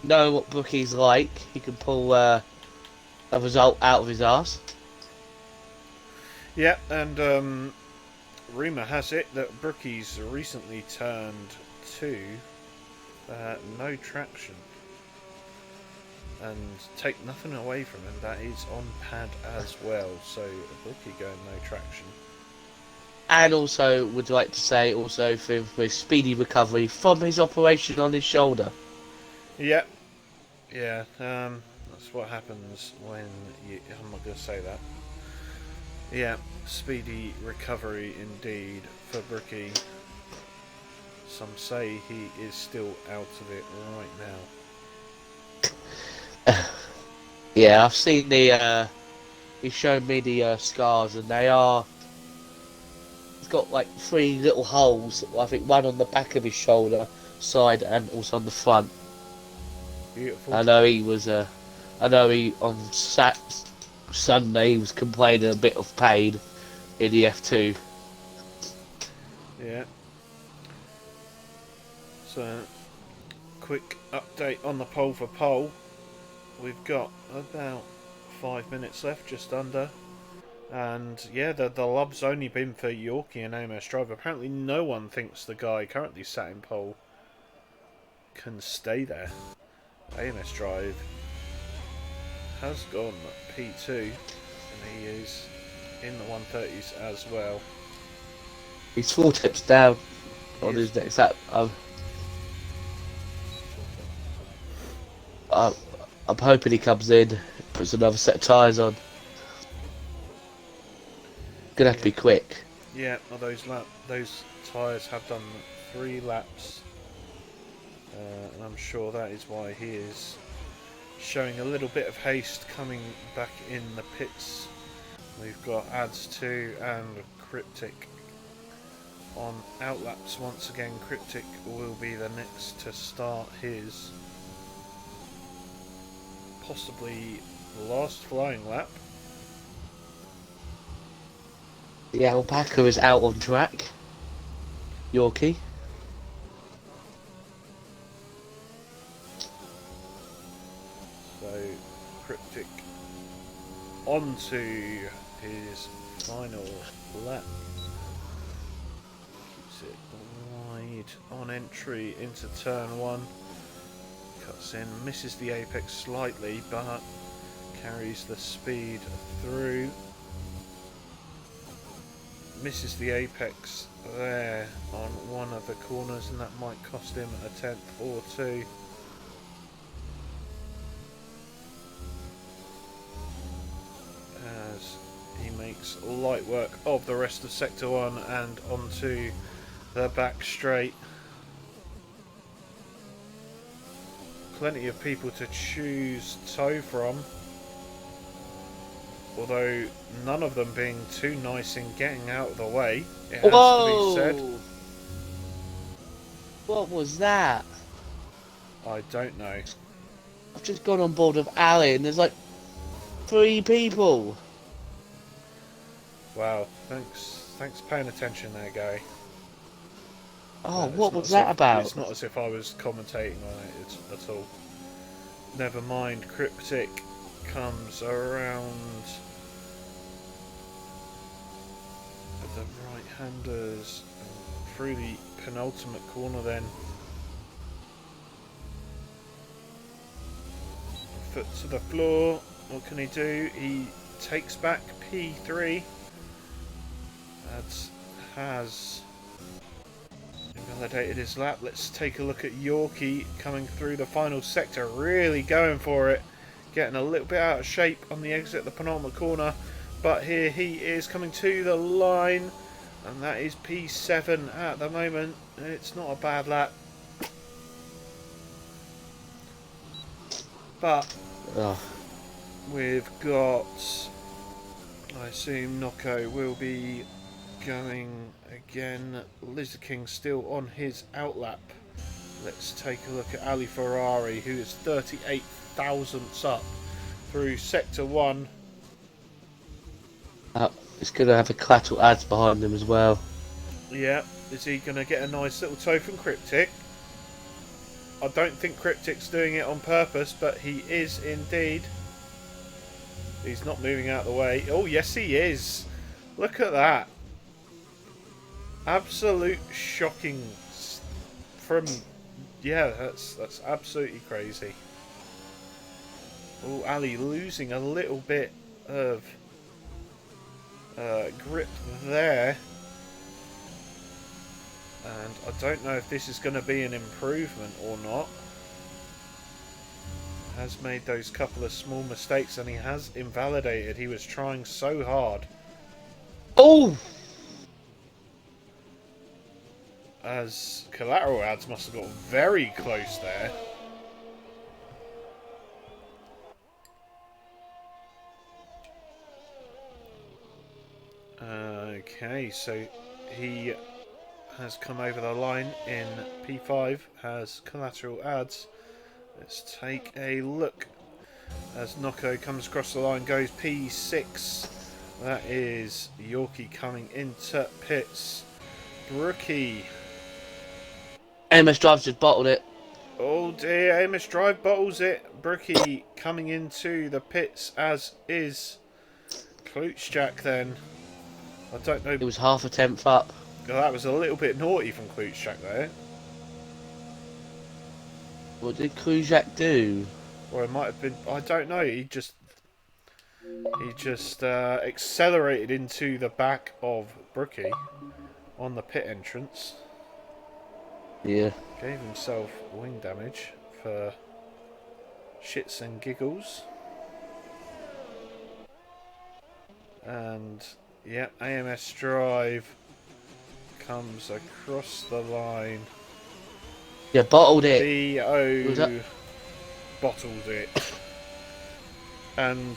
knowing what Brookie's like, he can pull a result out of his ass. Yeah, and rumour has it that Brookie's recently turned to no traction. And take nothing away from him, that is on pad as well. So Brookie going no traction. And also, would like to say, also for his speedy recovery from his operation on his shoulder. Yep. Yeah, that's what happens when you... I'm not going to say that. Yeah, speedy recovery indeed for Brookie. Some say he is still out of it right now. Yeah, I've seen the. He's shown me the scars, and they are. He's got like 3 little holes. I think one on the back of his shoulder, side, and also on the front. Beautiful. I know he was. I know he on Sunday he was complaining a bit of pain in the F2. Yeah. So, quick update on the pole for pole. We've got about 5 minutes left, just under. And yeah, the lob's only been for Yorkie and AMS Drive. Apparently no one thinks the guy currently sat in pole can stay there. AMS Drive has gone P2 and he is in the 130s as well. He's 4 tips down on his next lap. I'm hoping he comes in, puts another set of tyres on. Gonna have to be quick. Yeah, well, those tyres have done 3 laps, and I'm sure that is why he is showing a little bit of haste coming back in the pits. We've got Ads 2 and Cryptic on outlaps once again. Cryptic will be the next to start his possibly last flying lap. The alpaca is out on track. Yorkie. So Cryptic onto his final lap. Keeps it wide on entry into turn 1. Cuts in, misses the apex slightly, but carries the speed through. Misses the apex there on one of the corners, and that might cost him a 10th or 2. As he makes light work of the rest of Sector 1 and onto the back straight. Plenty of people to choose tow from, although none of them being too nice in getting out of the way, it has to be said. What was that? I don't know. I've just gone on board with Ali and there's like 3 people. Wow, thanks for paying attention there, Gary. Oh, what was that about? It's not as if I was commentating on it at all. Never mind, Cryptic comes around the right-handers through the penultimate corner then. Foot to the floor, what can he do? He takes back P3. That has invalidated his lap. Let's take a look at Yorkie coming through the final sector, really going for it, getting a little bit out of shape on the exit of the penultimate corner, but here he is coming to the line, and that is P7 at the moment. It's not a bad lap, but we've got I assume Nocco will be going again. Lizard King still on his outlap. Let's take a look at Ali Ferrari, who is 38 thousandths up through Sector 1. It's going to have a collateral ads behind him as well. Yeah, is he going to get a nice little toe from Cryptic? I don't think Cryptic's doing it on purpose, but he is indeed. He's not moving out of the way. Oh, yes he is. Look at that. Absolute shocking from... Yeah, that's absolutely crazy. Oh, Ali losing a little bit of grip there. And I don't know if this is going to be an improvement or not. Has made those couple of small mistakes and he has invalidated. He was trying so hard. Oh! As collateral ads must have got very close there. Okay, so he has come over the line in P5, has collateral ads. Let's take a look as Nocco comes across the line, goes P6. That is Yorkie coming into pits. Brookie. AMS Drive's just bottled it. Oh dear, AMS Drive bottles it. Brookie coming into the pits, as is Klutschjack then. I don't know. It was half a tenth up. That was a little bit naughty from Klutschjack there. What did Klutschjack do? Or it might have been, I don't know, he just accelerated into the back of Brookie on the pit entrance. Yeah. Gave himself wing damage for shits and giggles. And yeah, AMS Drive comes across the line. Yeah, bottled it. BO bottled it. And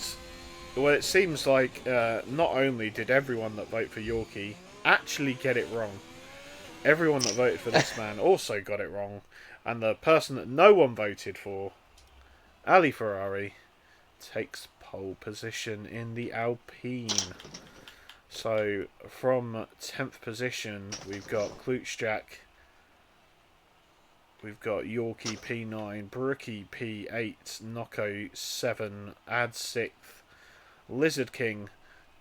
well, it seems like not only did everyone that voted for Yorkie actually get it wrong, everyone that voted for this man also got it wrong. And the person that no one voted for, Ali Ferrari, takes pole position in the Alpine. So from 10th position, we've got Klutschjack, we've got Yorkie P9, Brookie P8, Nocco 7, Ad 6th, Lizard King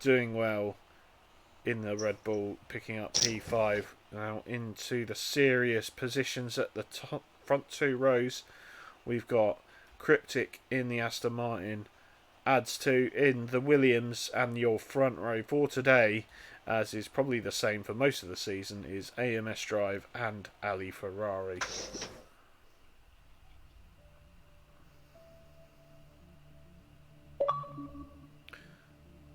doing well in the Red Bull, picking up P5. Now into the serious positions at the top, front two rows. We've got Cryptic in the Aston Martin, Adds 2 in the Williams, and your front row for today, as is probably the same for most of the season, is AMS Drive and Ali Ferrari.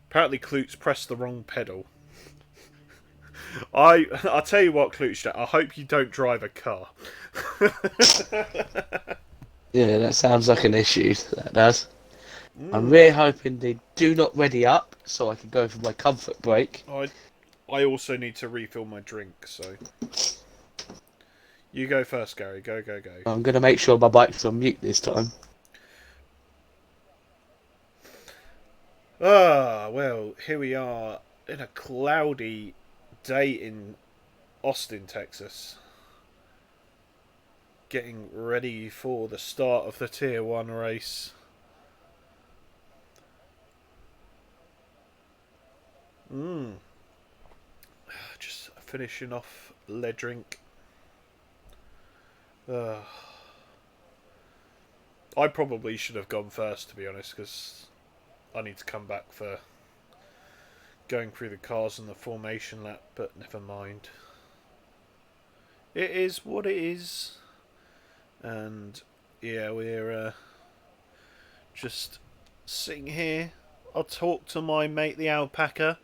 Apparently Klutz pressed the wrong pedal. I'll tell you what, Klutz, I hope you don't drive a car. Yeah, that sounds like an issue, that does. I'm really hoping they do not ready up so I can go for my comfort break. I also need to refill my drink, so... You go first, Gary. Go, go, go. I'm going to make sure my bike's on mute this time. Ah, well, here we are in a cloudy day in Austin, Texas. Getting ready for the start of the Tier 1 race. Just finishing off lead drink. I probably should have gone first, to be honest, because I need to come back for going through the cars and the formation lap, but never mind. It is what it is. And yeah, we're just sitting here. I'll talk to my mate the alpaca.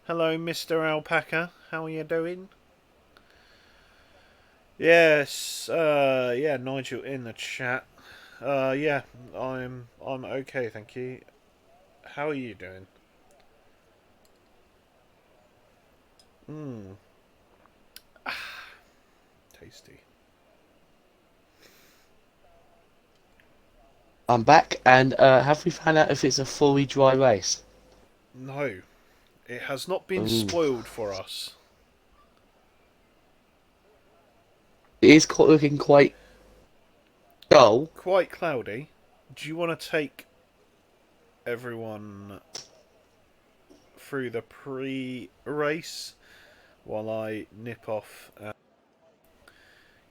Hello, Mr. Alpaca. How are you doing? Yes, yeah, Nigel in the chat. Yeah, I'm okay, thank you. How are you doing? Mmm. Tasty. I'm back, and have we found out if it's a fully dry race? No, it has not been Ooh. spoiled for us. It is looking quite dull. Quite cloudy. Do you want to take everyone through the pre-race while I nip off and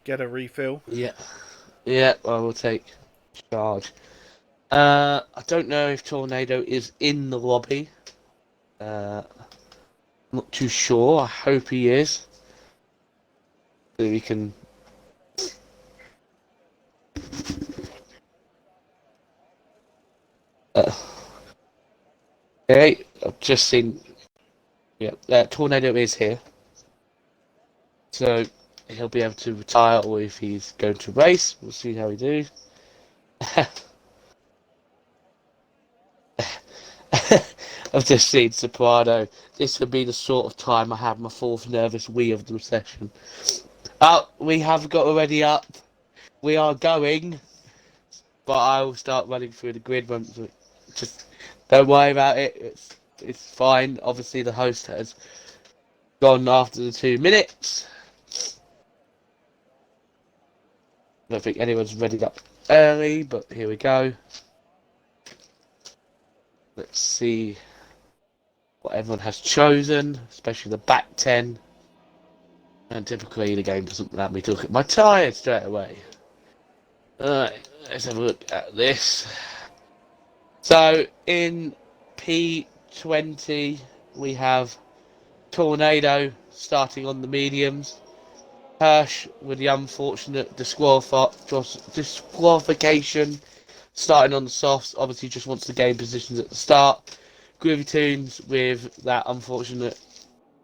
get a refill? Yeah. Yeah, I will take charge. I don't know if Tornado is in the lobby. I'm not too sure. I hope he is. So we can. Uh, okay, I've just seen. Yeah, Tornado is here. So he'll be able to retire, or if he's going to race, we'll see how he do. I've just seen Soprano. This would be the sort of time I have my fourth nervous wee of the session. Oh, we have got already up. We are going, but I will start running through the grid once. Just don't worry about it. It's fine. Obviously, the host has gone after the 2 minutes. I don't think anyone's ready up early, but here we go. Let's see what everyone has chosen, especially the back 10. And typically the game doesn't allow me to look at my tyres straight away. Alright, let's have a look at this. So in P20 we have Tornado starting on the mediums. Hirsch with the unfortunate disqualification starting on the softs. Obviously just wants to gain positions at the start. Groovy Tunes with that unfortunate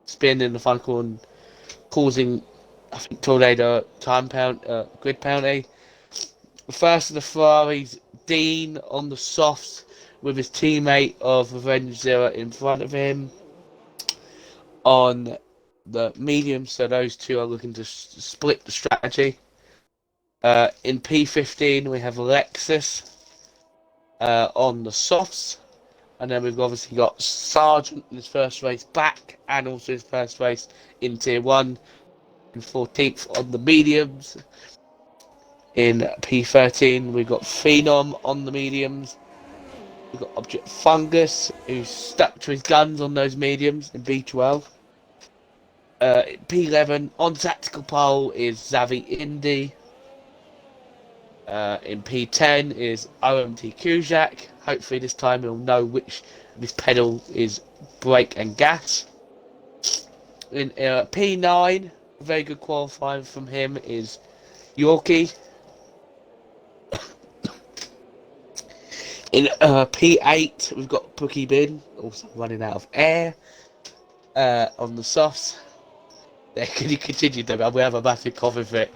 spin in the final corner, causing, I think, Tornado grid penalty. The first of the Ferraris, Dean on the softs with his teammate of Revenge Zero in front of him on the medium, so those two are looking to split the strategy. In P15 we have Alexis on the softs, and then we've obviously got Sargent in his first race back, and also his first race in Tier 1, and 14th on the mediums. In P13 we've got Phenom on the mediums. We've got Object Fungus, who's stuck to his guns on those mediums in B12. P11 on tactical pole is Zavi Indy. In P10 is OMT Kujak. Hopefully this time he'll know which of his pedal is brake and gas. In P9, a very good qualifying from him is Yorkie. In P8 we've got Brookie Bin, also running out of air on the softs. Can you continue, David? We have a massive coughing fit.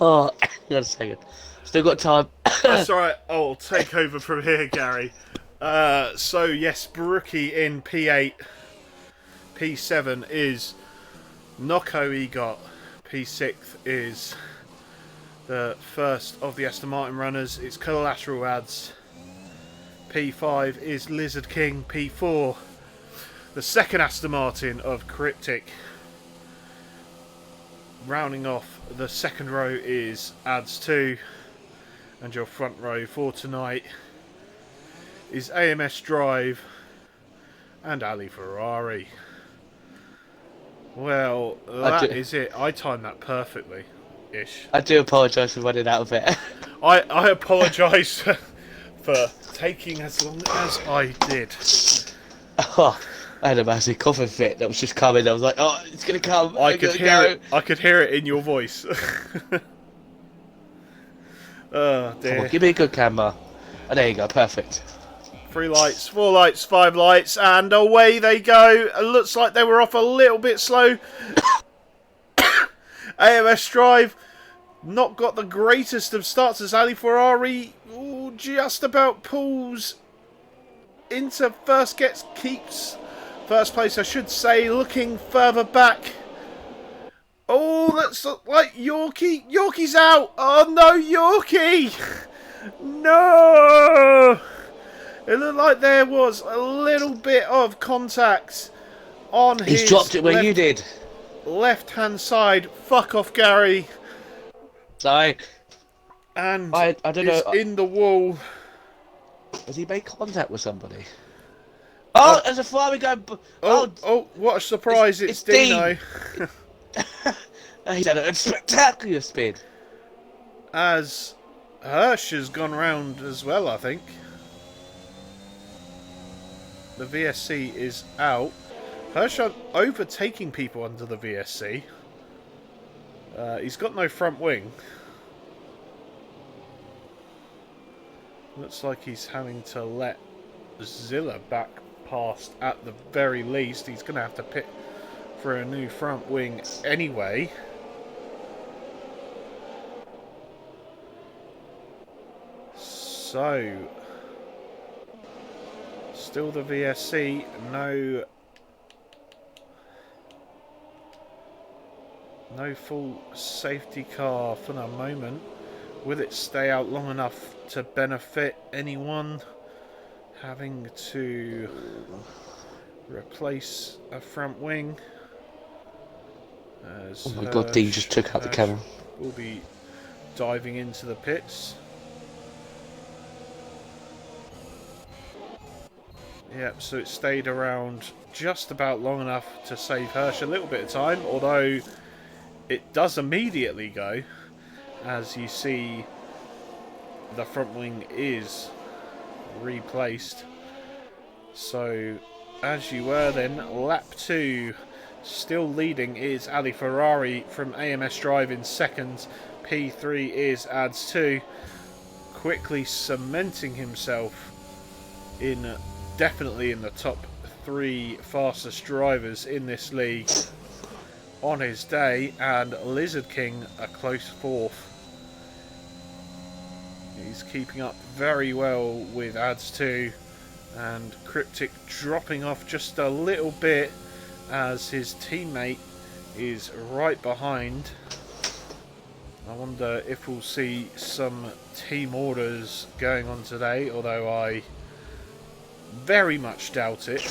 Oh, hang on a second. Still got time. That's alright, I'll take over from here, Gary. So, yes, Brookie in P8. P7 is Noko Egot. P6 is the first of the Aston Martin runners. It's Collateral Ads. P5 is Lizard King. P4, the second Aston Martin of Cryptic. Rounding off the second row is Ads 2. And your front row for tonight is AMS Drive and Ali Ferrari. Well, that is it. I timed that perfectly. Ish. I do apologise for running out of it. I apologise for taking as long as I did. Oh, I had a massive coughing fit that was just coming. I was like, oh, it's going to come. I could hear it. I could hear it in your voice. Oh dear. Come on, give me a good camera. Oh, there you go, perfect. 3 lights, 4 lights, 5 lights, and away they go. It looks like they were off a little bit slow. AMS Drive not got the greatest of starts as Ali Ferrari just about pulls into first, keeps First place, I should say, looking further back. Oh, that's like Yorkie. Yorkie's out. Oh no, Yorkie. No. It looked like there was a little bit of contact on his. He's dropped it where you did. Left-hand side. Fuck off, Gary. Sorry. And I don't know. in the wall. Has he made contact with somebody? Oh, there's a Ferrari going. Oh, what a surprise! It's Dino. He's had a spectacular spin. As Hirsch has gone round as well, I think. The VSC is out. Hirsch overtaking people under the VSC. He's got no front wing. Looks like he's having to let Zilla back past at the very least. He's going to have to pit for a new front wing anyway. So, still the VSC, no full safety car for the moment. Will it stay out long enough to benefit anyone having to replace a front wing? As oh my god, Dean just took out the camera. We'll be diving into the pits. Yep, so it stayed around just about long enough to save Hirsch a little bit of time, although it does immediately go, as you see the front wing is replaced. So, as you were then, lap 2, still leading is Ali Ferrari from AMS Drive in second. P3 is Ads2, quickly cementing himself in definitely in the top 3 fastest drivers in this league on his day, and Lizard King a close 4th. He's keeping up very well with Ads2, and Cryptic dropping off just a little bit as his teammate is right behind. I wonder if we'll see some team orders going on today, although I very much doubt it.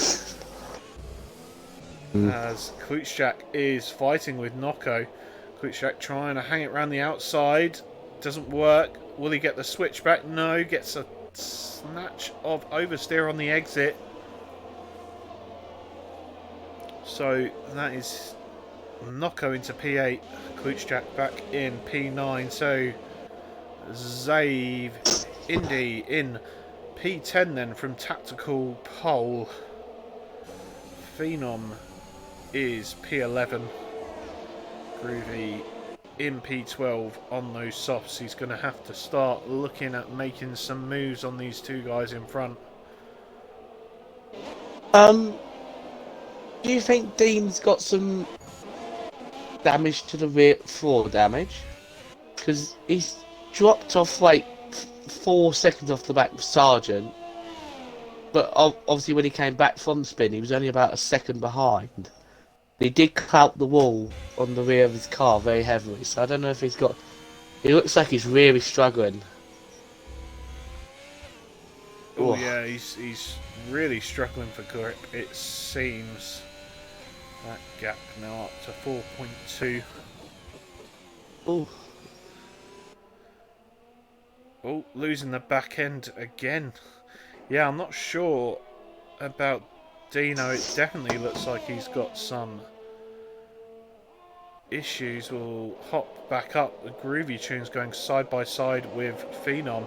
As Klutschak is fighting with Nocco. Klutschak trying to hang it around the outside. Doesn't work. Will he get the switch back? No. Gets a snatch of oversteer on the exit. So that is Nocco into P8. Klutschak back in P9. So Zave Indy in P10 then from Tactical Pole. Phenom is P11. Groovy in P12 on those softs. He's going to have to start looking at making some moves on these two guys in front. Do you think Dean's got some damage to the rear floor damage? Because he's dropped off like 4 seconds off the back of Sargent, but obviously when he came back from the spin he was only about a second behind. He did clout the wall on the rear of his car very heavily, so I don't know if he's got... He looks like he's really struggling. Oh yeah, he's really struggling for grip, it seems. That gap now up to 4.2. Oh. Oh, losing the back end again. Yeah, I'm not sure about Dino. It definitely looks like he's got some issues. We'll hop back up. The Groovy Tune's going side by side with Phenom.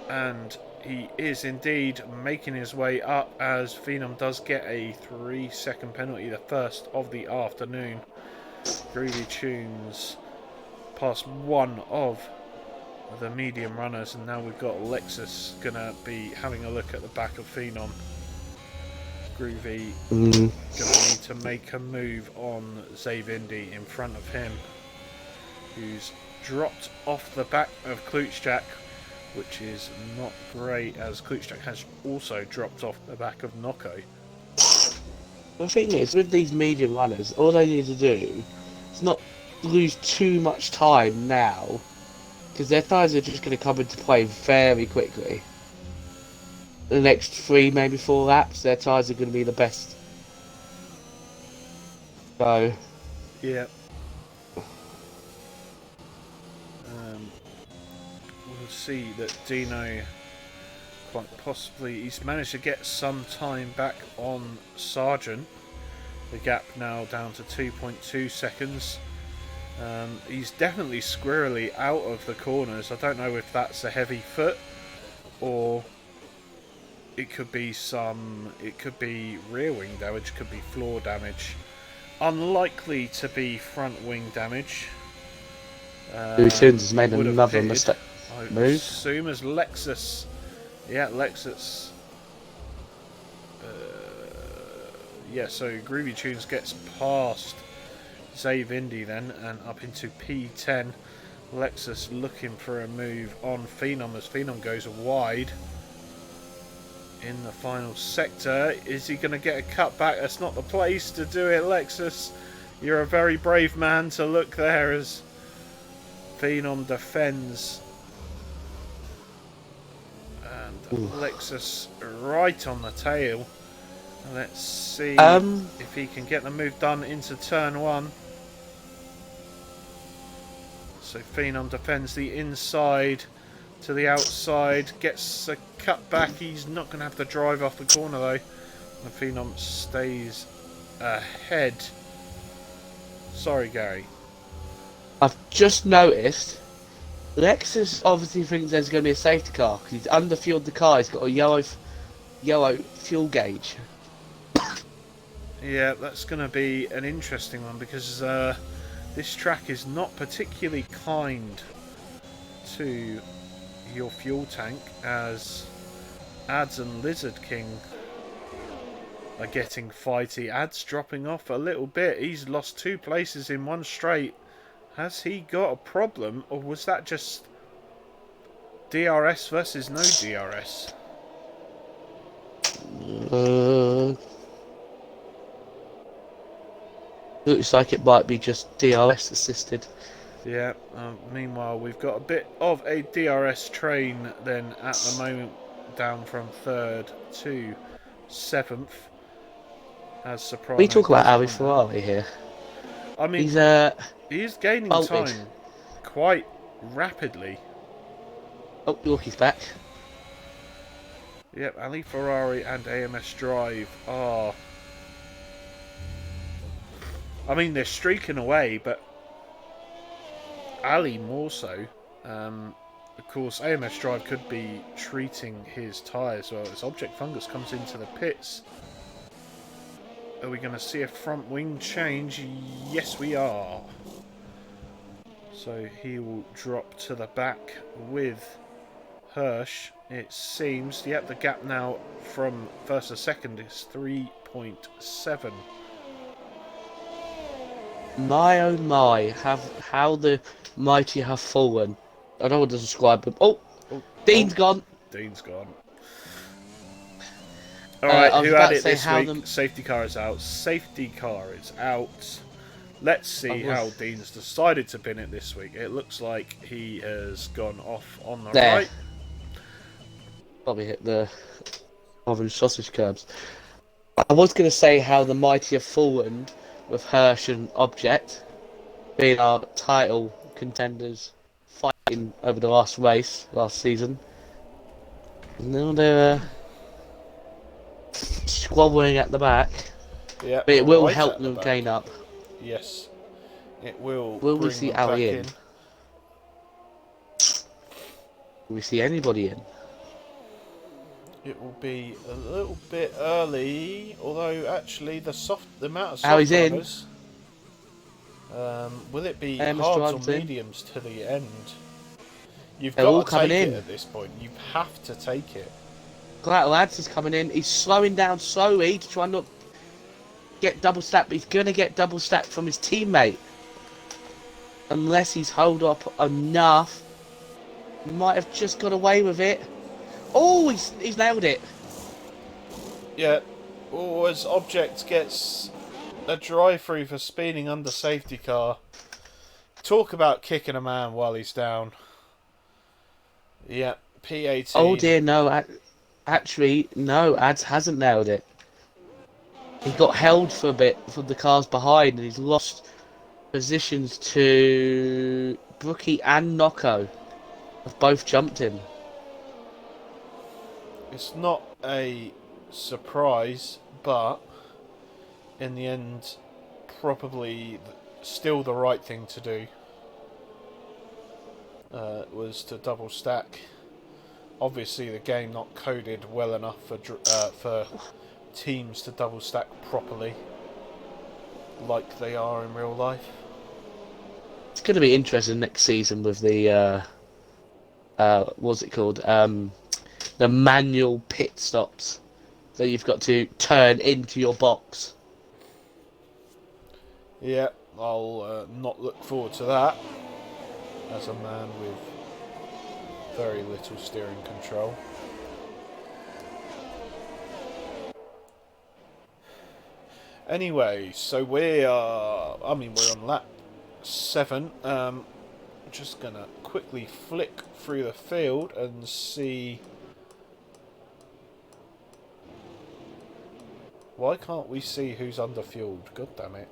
And he is indeed making his way up as Phenom does get a 3-second penalty, the first of the afternoon. Groovy Tunes past one of the medium runners, and now we've got Lexus gonna be having a look at the back of Phenom. Groovy gonna need to make a move on Zavindy in front of him, who's dropped off the back of Klutschak, which is not great, as Klutschak has also dropped off the back of Nocco. The thing is, with these medium runners, all they need to do is not lose too much time now, because their tyres are just going to come into play very quickly. The next 3, maybe 4 laps, their tyres are going to be the best. So, Yeah. We'll see that Dino quite possibly he's managed to get some time back on Sargent. The gap now down to 2.2 seconds. He's definitely squirrely out of the corners. I don't know if that's a heavy foot or it could be rear wing damage, could be floor damage. Unlikely to be front wing damage. Louis Tunes has made another mistake. I Move. assume as Lexus. Yeah, Lexus. Yeah, so Groovy Tunes gets past Zave Indy then and up into P10. Lexus looking for a move on Phenom as Phenom goes wide in the final sector. Is he going to get a cut back? That's not the place to do it, Lexus. You're a very brave man to look there as Phenom defends. And Lexus right on the tail. Let's see if he can get the move done into turn 1. So Phenom defends the inside to the outside, gets a cut back. He's not going to have to drive off the corner though. And Phenom stays ahead. Sorry, Gary. I've just noticed Lexus obviously thinks there's going to be a safety car because he's underfueled the car. He's got a yellow fuel gauge. Yeah, that's going to be an interesting one because this track is not particularly kind to your fuel tank as Ads and Lizard King are getting fighty. Ads dropping off a little bit. He's lost 2 places in one straight. Has he got a problem or was that just DRS versus no DRS? Looks like it might be just DRS assisted. Yeah, meanwhile we've got a bit of a DRS train then at the moment, down from 3rd to 7th. As Soprano We talk about Ali Ferrari here. I mean, he's gaining time quite rapidly. Oh, Yorkie's back. Yep, Ali Ferrari and AMS Drive are... I mean, they're streaking away, but Ali more so. Of course, AMS Drive could be treating his tyres well as Object Fungus comes into the pits. Are we going to see a front wing change? Yes, we are. So he will drop to the back with Hirsch. It seems, yep, the gap now from first to second is 3.7. My oh my, how the mighty have fallen. I don't want to describe them. Oh, Dean's gone. Dean's gone. Alright, who had it this week? Safety car is out. Safety car is out. Let's see how Dean's decided to pin it this week. It looks like he has gone off on the right. Probably hit the orange sausage curbs. I was going to say how the mighty have fallen with Hirsch and Object being our title contenders fighting over the last race last season. Now they're squabbling at the back. Yeah, but it will help them gain up. Yes, it will. Will we see Ali in? Will we see anybody in? It will be a little bit early, although actually the amount of soft Ali's in. Will it be hards or mediums to the end? You've They're all got to take coming it in. at this point. You have to take it. Lads is coming in. He's slowing down slowly to try not get double stacked, but he's going to get double stacked from his teammate. Unless he's hold up enough. He might have just got away with it. Oh, he's nailed it. Yeah, Oh, as Object gets a drive-through for speeding under safety car. Talk about kicking a man while he's down. Yeah, P18. Oh dear, no. Actually, no. Ads hasn't nailed it. He got held for a bit from the cars behind, and he's lost positions to Brookie and Nocco. Have both jumped him. It's not a surprise, but in the end, probably still the right thing to do. Was to double stack. Obviously, the game not coded well enough for teams to double stack properly, like they are in real life. It's going to be interesting next season with the what's it called? The manual pit stops that you've got to turn into your box. Yeah, I'll not look forward to that as a man with very little steering control. Anyway, so we're on lap 7. Just gonna quickly flick through the field and see. Why can't we see who's underfueled? God damn it.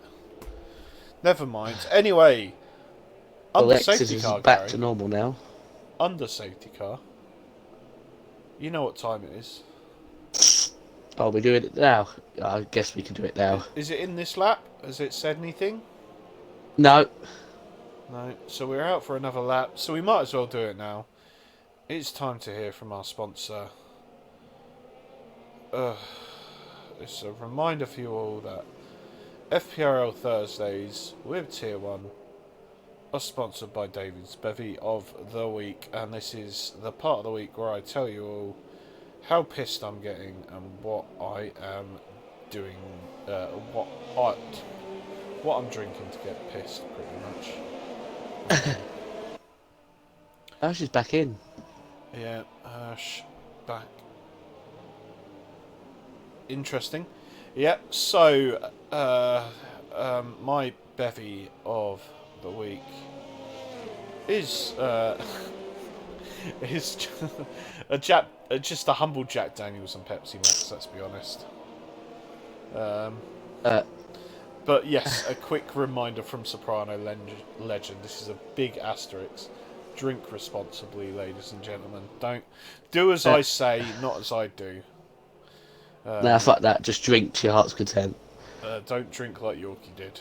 Never mind. Anyway, under Alexis safety is car, back Gary. to normal now. Under safety car. You know what time it is. Oh, we're doing it now. I guess we can do it now. Is it in this lap? Has it said anything? No. No. So we're out for another lap. So we might as well do it now. It's time to hear from our sponsor. It's a reminder for you all that FPRL Thursdays with Tier 1 are sponsored by David's Bevy of the Week. And this is the part of the week where I tell you all how pissed I'm getting and what I am doing, what I'm drinking to get pissed, pretty much. Oh, she's back in. Yeah, back. Interesting. Yeah, so my bevy of the week is is just a humble Jack Daniels and Pepsi Max. Let's be honest. But yes, a quick reminder from Soprano legend. This is a big asterisk. Drink responsibly, ladies and gentlemen. Don't do as I say, not as I do. Nah, fuck that. Just drink to your heart's content. Don't drink like Yorkie did.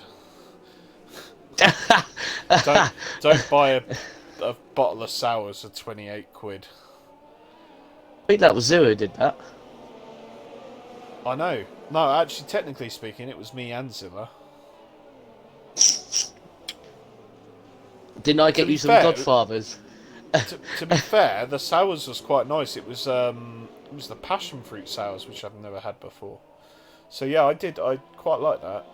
don't buy a bottle of sours for 28 quid. I think that was Zero who did that. I know. No, actually, technically speaking, it was me and Zilla. Didn't I get you some Godfathers? To be fair, the sours was quite nice. It was the passion fruit sours, which I've never had before. So yeah, I quite like that.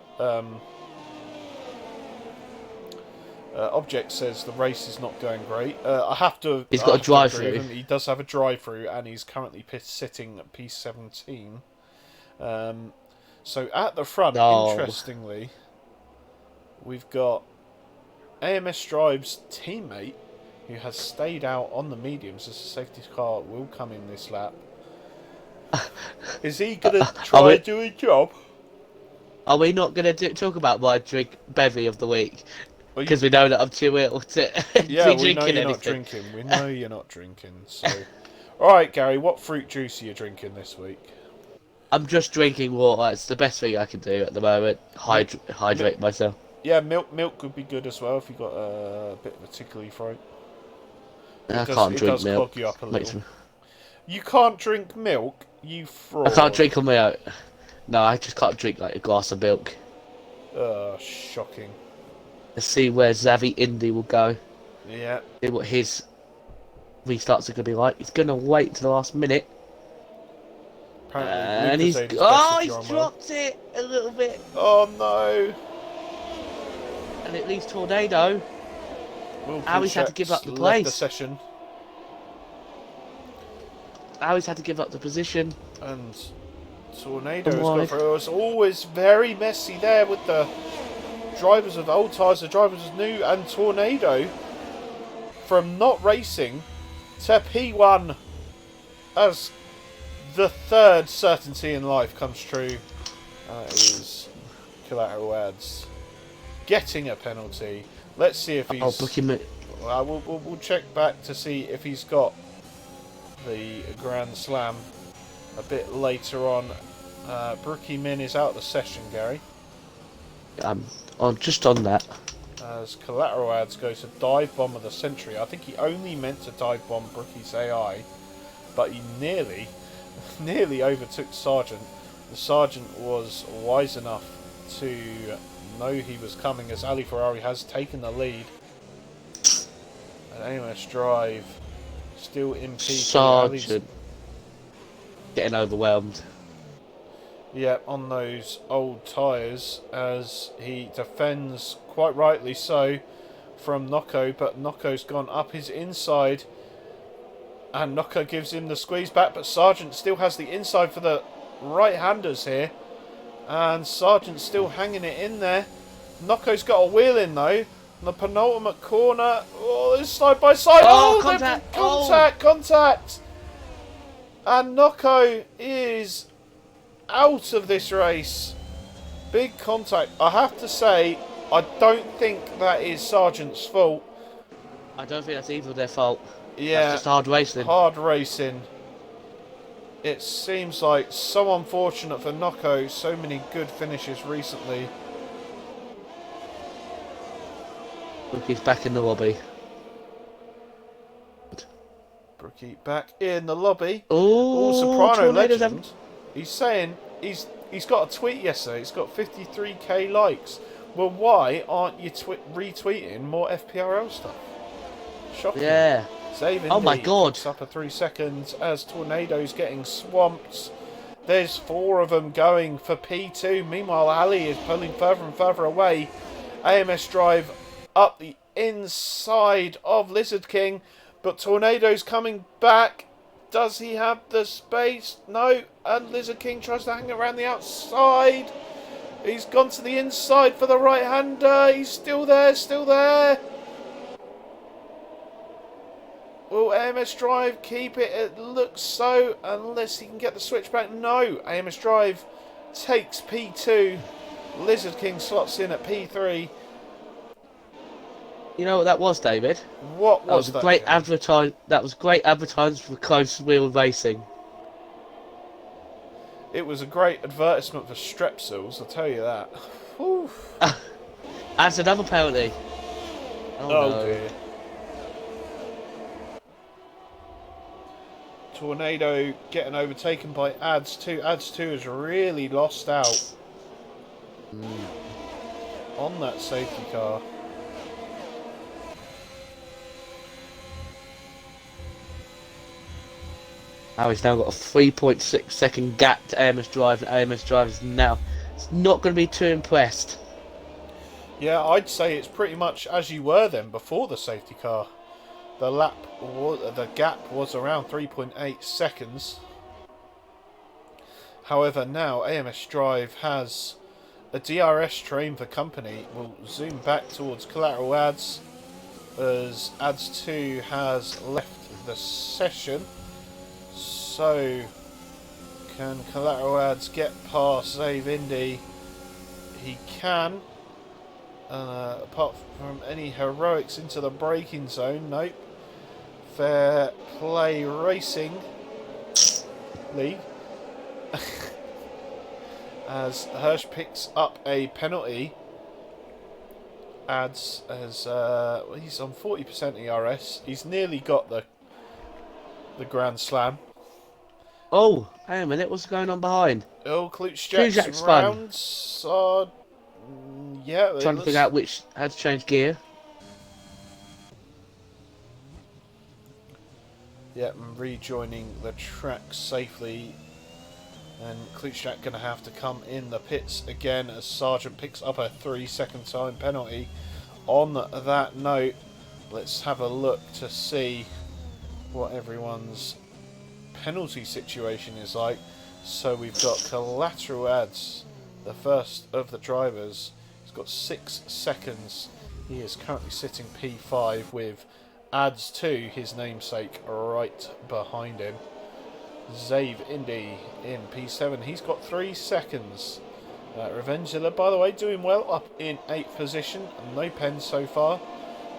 Object says the race is not going great. I have to. He's got a drive-through. He does have a drive-through, and he's currently sitting at P17. So at the front, interestingly, we've got AMS Drive's teammate, who has stayed out on the mediums as a safety car will come in this lap. Is he going to try to do a job? Are we not going to talk about my drink bevy of the week? Because we know that I'm too ill to yeah, be we know you're anything. not drinking. We know you're not drinking. So, all right, Gary, what fruit juice are you drinking this week? I'm just drinking water. It's the best thing I can do at the moment. Hydrate myself. Yeah, milk would be good as well if you got a bit of a tickly throat. I can't drink milk. Clog you up a little. You can't drink milk, you fraud. I can't drink on my own. No, I just can't drink like a glass of milk. Shocking. Let's see where Xavi Indy will go. Yeah. See what his restarts are going to be like. He's going to wait to the last minute. And he's dropped it a little bit. Oh no! And it leaves Tornado. Howie's had to give up the place. The session. Howie's had to give up the position. And Tornado has Wide. got through. It's always very messy there with the drivers of old tyres, the drivers of new, and Tornado from not racing to P1 as the third certainty in life comes true. That is Collateral Ads getting a penalty. Let's see if he's... Oh, book him. We'll check back to see if he's got the Grand Slam a bit later on. Brookie Min is out of the session, Gary. Just on that. As Collateral Ads goes to dive bomb of the century. I think he only meant to dive bomb Brookie's AI, but he nearly overtook Sargent. The Sergeant was wise enough to know he was coming, as Ali Ferrari has taken the lead. And AMS Drive still in P2. Sergeant getting overwhelmed. Yeah, on those old tyres, as he defends, quite rightly so, from Nocco, but Nocco's gone up his inside, and Nocco gives him the squeeze back, but Sargent still has the inside for the right-handers here, and Sargent's still hanging it in there. Nocco's got a wheel in, though, in the penultimate corner. Oh, it's side by side. Oh, contact! Contact! And Nocco is out of this race. Big contact. I have to say, I don't think that is Sargent's fault. I don't think that's either their fault. Yeah, That's just hard racing. hard racing. It seems like so unfortunate for Nocco. So many good finishes recently. Look, he's back in the lobby. Brookie back in the lobby. Oh, Soprano Tornado's legend. He's saying he's got a tweet yesterday. It's got 53k likes. Well, why aren't you retweeting more FPRL stuff? Shocking. Yeah. Save Oh my Indy God. picks up a 3 seconds as Tornado's getting swamped. There's 4 of them going for P2. Meanwhile, Ali is pulling further and further away. AMS Drive up the inside of Lizard King, but Tornado's coming back. Does he have the space? No. And Lizard King tries to hang around the outside. He's gone to the inside for the right-hander. He's still there, still there. Will AMS Drive keep it? It looks so, unless he can get the switch back. No. AMS Drive takes P2. Lizard King slots in at P3. You know what that was, David? What was that? That was great advertising for close wheel racing. It was a great advertisement for Strepsils, I'll tell you that. Whew. That's another penalty. Oh, no. Dear. Tornado getting overtaken by Ads 2. Ads 2 has really lost out on that safety car. Now he's now got a 3.6 second gap to AMS Drive, and AMS Drive is now not going to be too impressed. Yeah, I'd say it's pretty much as you were then before the safety car. The gap was around 3.8 seconds. However, now AMS Drive has a DRS train for company. We'll zoom back towards Collateral Ads as Ads 2 has left the session. So, can Collateral Ads get past Save Indy? He can. Apart from any heroics into the braking zone, nope. Fair Play Racing League. As Hirsch picks up a penalty. Ads as he's on 40% ERS. He's nearly got the Grand Slam. Oh, hang on a minute, what's going on behind? Oh, Klutschak's spun. rounds are... yeah, Trying to figure out how to change gear. Yeah, and rejoining the track safely. And Klutschak going to have to come in the pits again as Sargent picks up a 3-second time penalty. On that note, let's have a look to see what everyone's penalty situation is like. So we've got Collateral Ads, the first of the drivers. He's got 6 seconds. He is currently sitting P5 with Ads 2, his namesake, right behind him. Zave Indy in P7. He's got 3 seconds. Revengezilla, by the way, doing well, up in 8th position. No pens so far.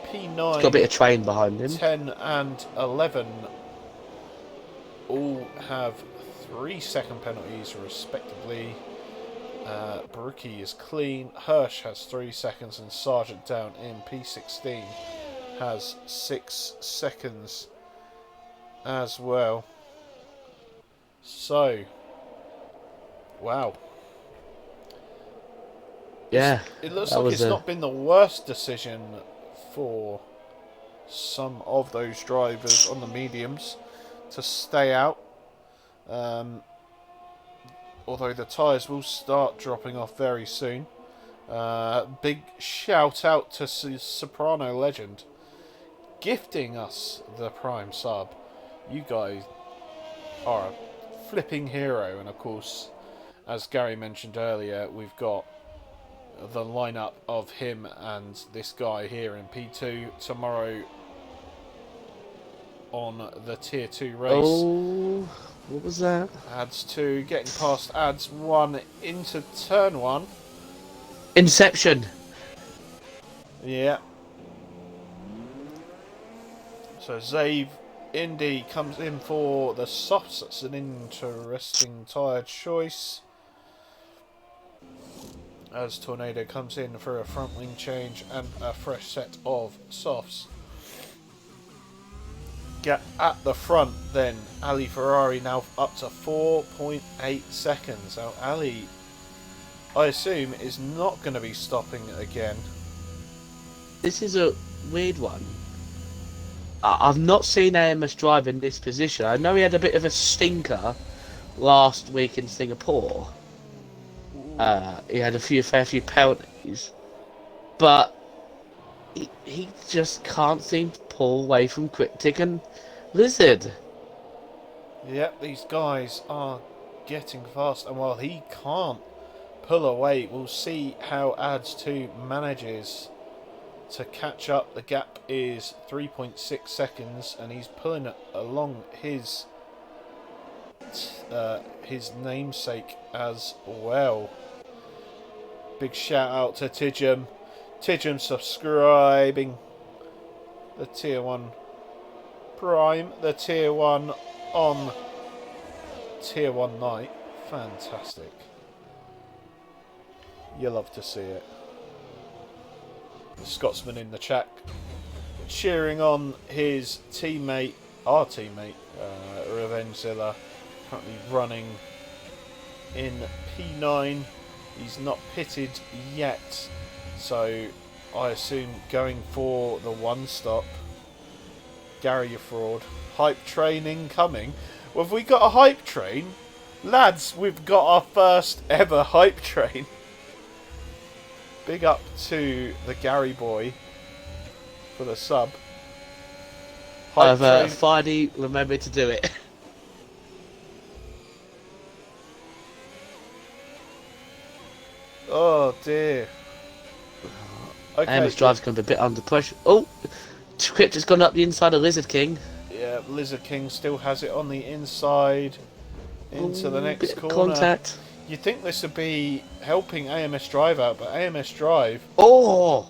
P9. He's got a bit of train behind him. 10 and 11 all have 3-second penalties respectively. Brookie is clean. Hirsch has 3 seconds, and Sargent down in P16 has 6 seconds as well. So, wow. Yeah. It looks like it's not been the worst decision for some of those drivers on the mediums to stay out. Although the tyres will start dropping off very soon. Big shout out to Soprano Legend gifting us the Prime sub. You guys are a flipping hero, and of course, as Gary mentioned earlier, we've got the lineup of him and this guy here in P2 tomorrow on the Tier 2 race. Oh, what was that? Ads 2 getting past Ads 1 into turn 1. Inception. Yeah. So Zave Indy comes in for the softs. That's an interesting tyre choice. As Tornado comes in for a front wing change and a fresh set of softs. Get at the front then, Ali Ferrari now up to 4.8 seconds. Now Ali, I assume, is not going to be stopping again. This is a weird one. I've not seen AMS drive in this position. I know he had a bit of a stinker last week in Singapore. He had a fair few penalties, but he just can't seem to pull away from Cryptic and Lizard. Yep, these guys are getting fast, and while he can't pull away, we'll see how Ads 2 manages to catch up. The gap is 3.6 seconds, and he's pulling it along his namesake as well. Big shout out to Tijum. Tijum subscribing the Tier 1 Prime, the Tier 1 on Tier 1 night. Fantastic. You love to see it. The Scotsman in the chat cheering on his teammate, our teammate, Revengezilla, currently running in P9. He's not pitted yet, so I assume going for the one stop. Gary, you fraud. Hype train incoming. Well, have we got a hype train? Lads, we've got our first ever hype train. Big up to the Gary boy for the sub. I've finally remembered to do it. Oh dear. Okay. AMS drive's going to be a bit under pressure. Oh, Crypt has gone up the inside of Lizard King. Yeah, Lizard King still has it on the inside into the next bit of corner. Contact. You'd think this would be helping AMS Drive out, but AMS Drive Oh,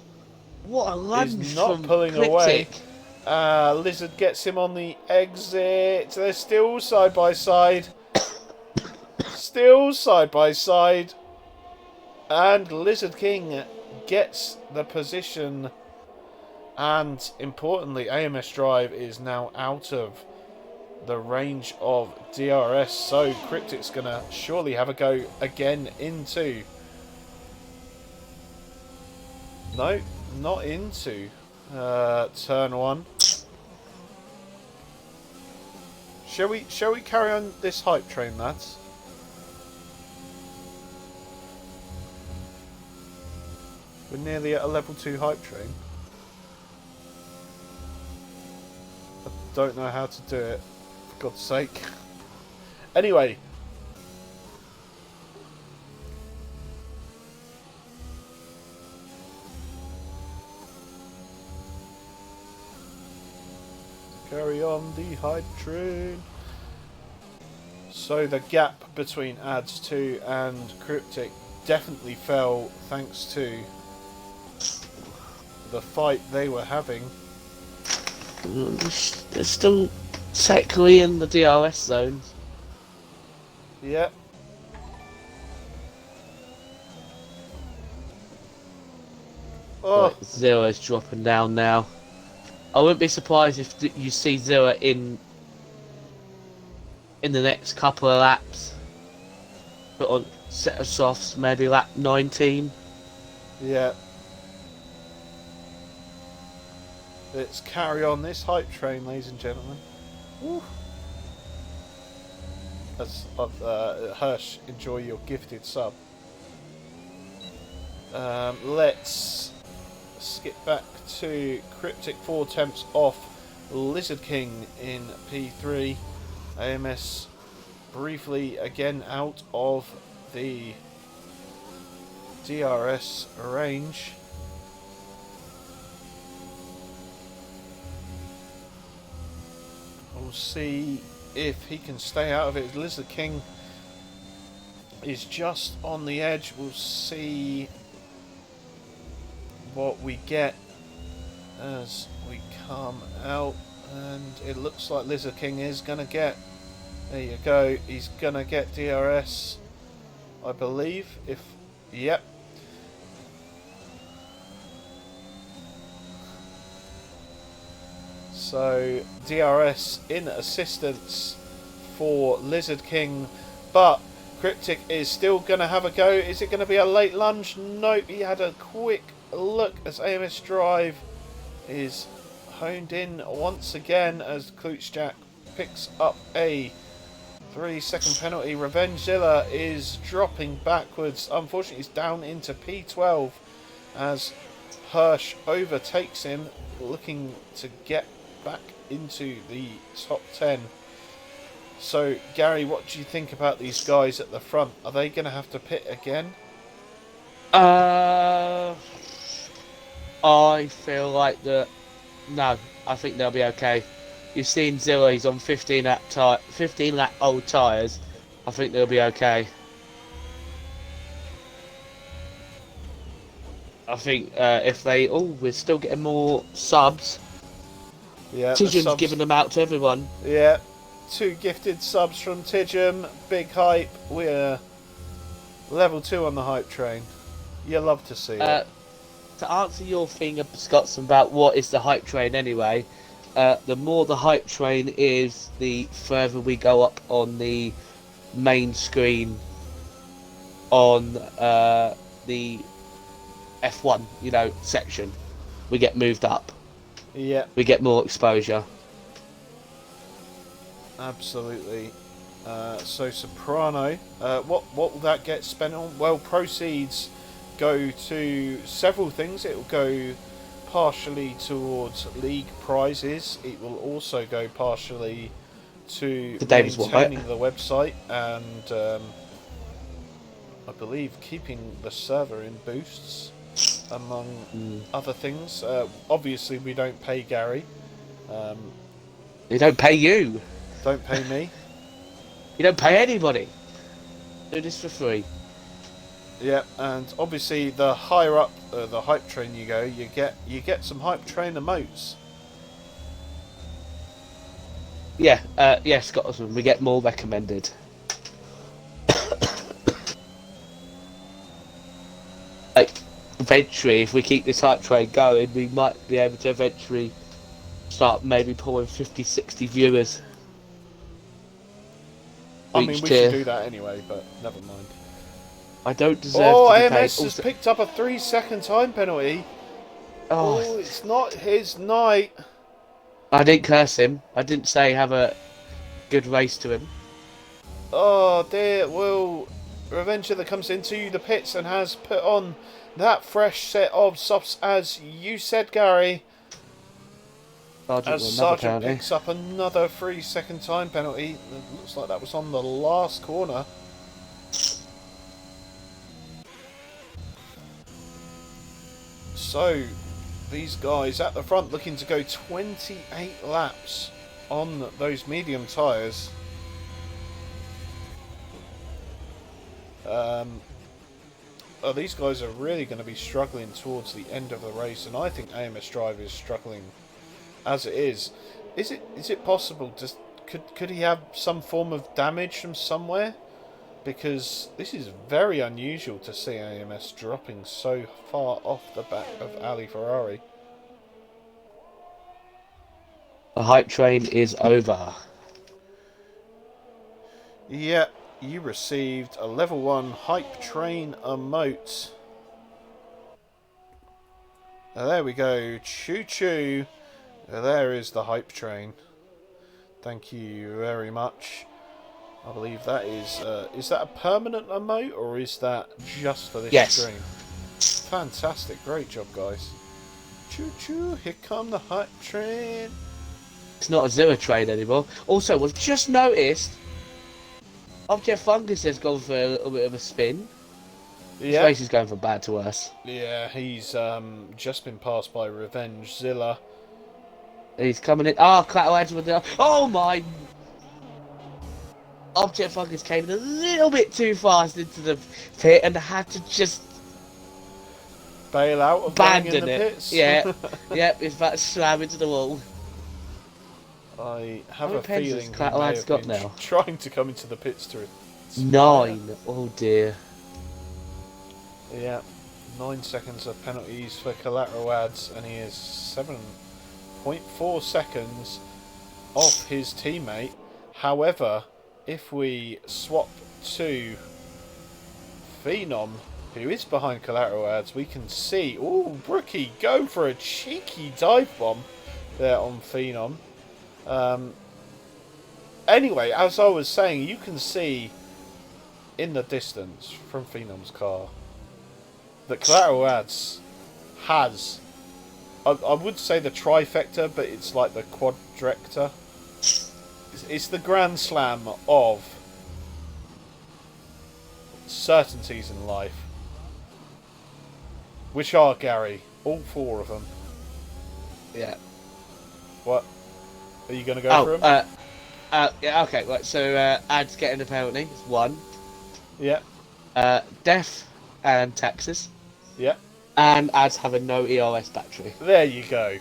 what a lunge is not from pulling Cryptic. away. Lizard gets him on the exit. They're still side by side. Still side by side. And Lizard King gets the position. And importantly, AMS Drive is now out of the range of DRS. So Cryptic's going to surely have a go again into... No, not into turn 1. Shall we carry on this hype train, lads? We're nearly at a level 2 hype train. I don't know how to do it, for God's sake. Anyway, carry on the hype train. So the gap between Ads 2 and Cryptic definitely fell thanks to the fight they were having. They're still technically in the DRS zone. Yep. Oh, Like, Zero's dropping down now. I wouldn't be surprised if you see Zero in the next couple of laps. Put on set of softs, maybe lap 19. yeah. Let's carry on this hype train, ladies and gentlemen. Woo. As Hirsch, enjoy your gifted sub. Let's skip back to Cryptic 4 temps off Lizard King in P3. AMS briefly again out of the DRS range. We'll see if he can stay out of it. Lizard King is just on the edge. We'll see what we get as we come out, and it looks like Lizard King is going to get, there you go, he's going to get DRS, I believe. If, yep. So DRS in assistance for Lizard King, but Cryptic is still going to have a go. Is it going to be a late lunge? Nope, he had a quick look as AMS Drive is honed in once again as Klutschjack picks up a 3-second penalty. Revengezilla is dropping backwards. Unfortunately, he's down into P12 as Hirsch overtakes him, looking to get back into the top 10. So, Gary, what do you think about these guys at the front? Are they going to have to pit again? I feel like that. No, I think they'll be okay. You've seen Zilla, he's on 15 lap old tyres. I think they'll be okay. I think if they... Oh, we're still getting more subs. Yeah, Tijum's giving them out to everyone. Yeah, 2 gifted subs from Tijum. Big hype. We're level 2 on the hype train. You love to see it. To answer your thing, Scottson, about what is the hype train anyway, the more the hype train is, the further we go up on the main screen on the F1, section. We get moved up. Yeah. We get more exposure. Absolutely. So Soprano, what will that get spent on? Well, proceeds go to several things. It will go partially towards league prizes. It will also go partially to maintaining the website and I believe keeping the server in boosts, among other things. Obviously, we don't pay Gary. They don't pay you. Don't pay me. You don't pay anybody. Do this for free. Yeah, and obviously the higher up the hype train you go, you get some hype train emotes. Yeah, Scotland, we get more recommended. Like, eventually, if we keep this hype train going, we might be able to eventually start maybe pulling 50, 60 viewers. I mean, we should do that anyway, but never mind. I don't deserve to be paid. AMS has picked up a 3-second time penalty. Oh, it's not his night. I didn't curse him. I didn't say have a good race to him. Oh dear. Well, Revengezilla comes into the pits and has put on that fresh set of softs, as you said, Gary. Sergeant picks up another 3-second time penalty. It looks like that was on the last corner. So, these guys at the front looking to go 28 laps on those medium tyres. These guys are really going to be struggling towards the end of the race, and I think AMS Drive is struggling as it is. Is it possible? Could he have some form of damage from somewhere? Because this is very unusual to see AMS dropping so far off the back of Ali Ferrari. The hype train is over. Yeah, you received a level 1 hype train emote. There we go. Choo choo. There is the hype train. Thank you very much. I believe that is that a permanent emote or is that just for this stream? Fantastic, great job guys. Choo choo, here come the hype train. It's not a zero train anymore. Also, we've just noticed Object Fungus has gone for a little bit of a spin. Yeah. His race is going from bad to worse. Yeah, he's just been passed by Revenge Zilla. He's coming in. Oh, Clatterheads with the. Oh my! Object Fungus came in a little bit too fast into the pit and had to just bail out of abandon it. Pits. Yeah, yep. It's about to slam into the wall. I have a feeling he may have been now? Trying to come into the pits to 9. Oh dear. Yeah, 9 seconds of penalties for collateral ads, and he is 7.4 seconds off his teammate. However, if we swap to Phenom, who is behind collateral ads, we can see, ooh, Brookie go for a cheeky dive bomb there on Phenom. Anyway, as I was saying, you can see in the distance from Phenom's car that collateral ads has, I would say the trifecta, but it's like the quadrecta. It's the grand slam of certainties in life. Which are, Gary? All 4 of them. Yeah. What? Are you going to go for him? Yeah, okay, right, so Ads getting the penalty, it's 1. Yeah. Def and Texas. Yeah. And Ads have a no ERS battery. There you go.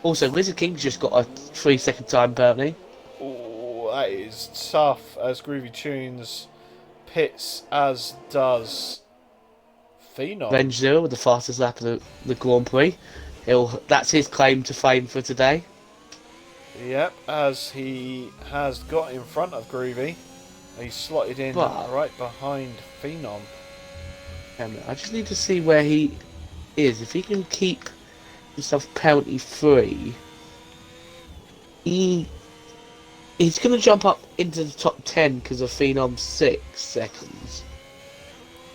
Also, Wizard King's just got a 3-second time penalty. Oh, that is tough, as Groovy Tunes pits, as does Phenom. Revenge Zero with the fastest lap of the Grand Prix. That's his claim to fame for today. Yep, as he has got in front of Groovy. He's slotted in right behind Phenom. I just need to see where he is. If he can keep himself penalty free, he's going to jump up into the top 10 because of Phenom's 6 seconds.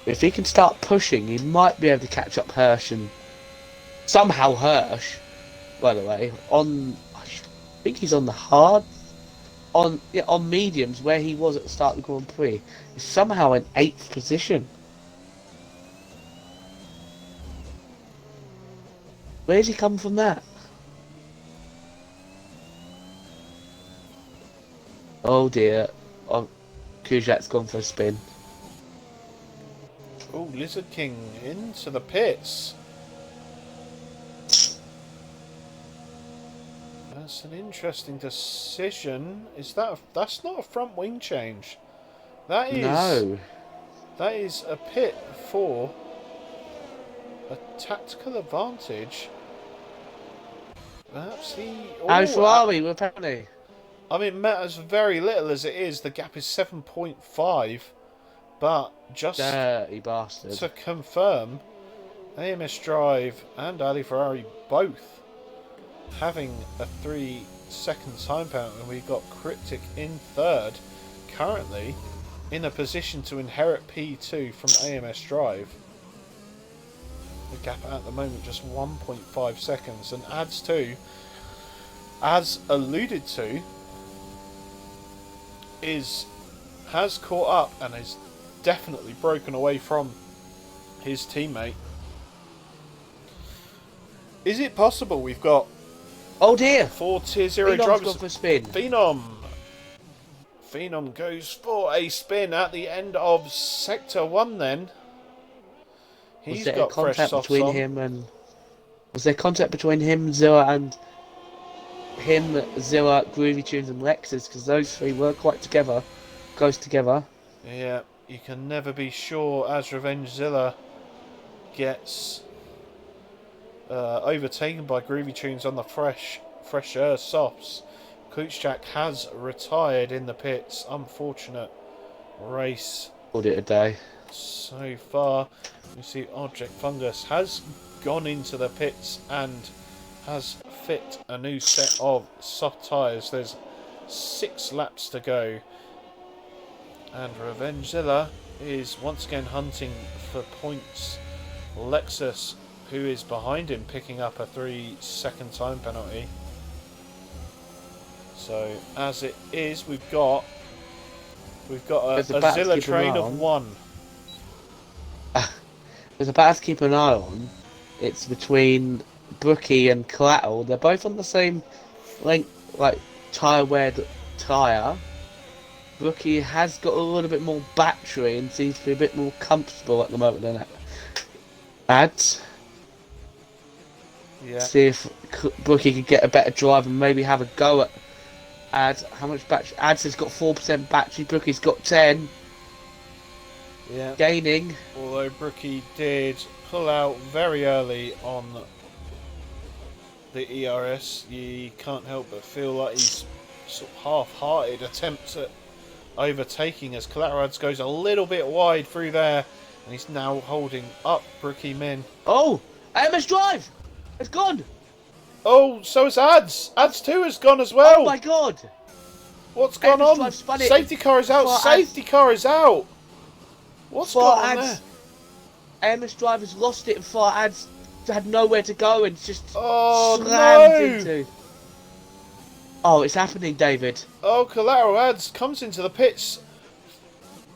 If he can start pushing, he might be able to catch up Hirsch, and somehow Hirsch, by the way, I think he's on the hard, on mediums where he was at the start of the Grand Prix, is somehow in 8th position. Where's he come from that? Oh dear. Oh, Kujak's gone for a spin. Oh, Lizard King into the pits. That's an interesting decision. Is that that's not a front wing change? That is no. That is a pit for a tactical advantage. Perhaps he. How far are we with penalty? I mean, it matters very little as it is. The gap is 7.5, but just dirty bastard. To confirm, AMS Drive and Ali Ferrari both having a 3-second time penalty, and we've got Cryptic in 3rd, currently in a position to inherit P2 from AMS Drive. The gap at the moment just 1.5 seconds, and Ads 2, as alluded to, has caught up and is definitely broken away from his teammate. Is it possible we've got Oh dear! For Tier 0 Phenom's drivers. gone for a spin. Phenom goes for a spin at the end of Sector 1 then. Was He's there got fresh contact softs between on. him and... Was there contact between him, Zilla, and... Him, Zilla, Groovy Tunes and Lexus? Because those three were quite together. Close together. Yeah, you can never be sure as Revengezilla gets overtaken by Groovy Tunes on the fresher softs. Kuchak has retired in the pits. Unfortunate race Called it a day. so far. You see Object Fungus has gone into the pits and has fit a new set of soft tyres. There's 6 laps to go. And Revengezilla is once again hunting for points. Lexus, who is behind him, picking up a 3-second time penalty. So as it is, we've got a Zilla train of 1. There's a battle to keep an eye on. It's between Brookie and Collateral. They're both on the same length, like tyre-weared tyre. Brookie has got a little bit more battery and seems to be a bit more comfortable at the moment than Ads. Yeah. See if Brookie could get a better drive and maybe have a go at Ads. How much battery? Ads has got 4% battery. Brookie's got 10. Yeah. Gaining. Although Brookie did pull out very early on the ERS, you can't help but feel like he's sort of half-hearted attempts at overtaking as Collaterals goes a little bit wide through there, and he's now holding up Brookie Min. Oh, AMS Drive! It's gone! Oh, so is Ads! Ads 2 has gone as well! Oh my god! What's gone AMS on? Drive spun it. Safety car is out! Safety car is out! What's gone on there? AMS Drive has lost it and Far Ads had nowhere to go and just slammed no! into. Oh, it's happening, David. Oh, Collateral Ads comes into the pits,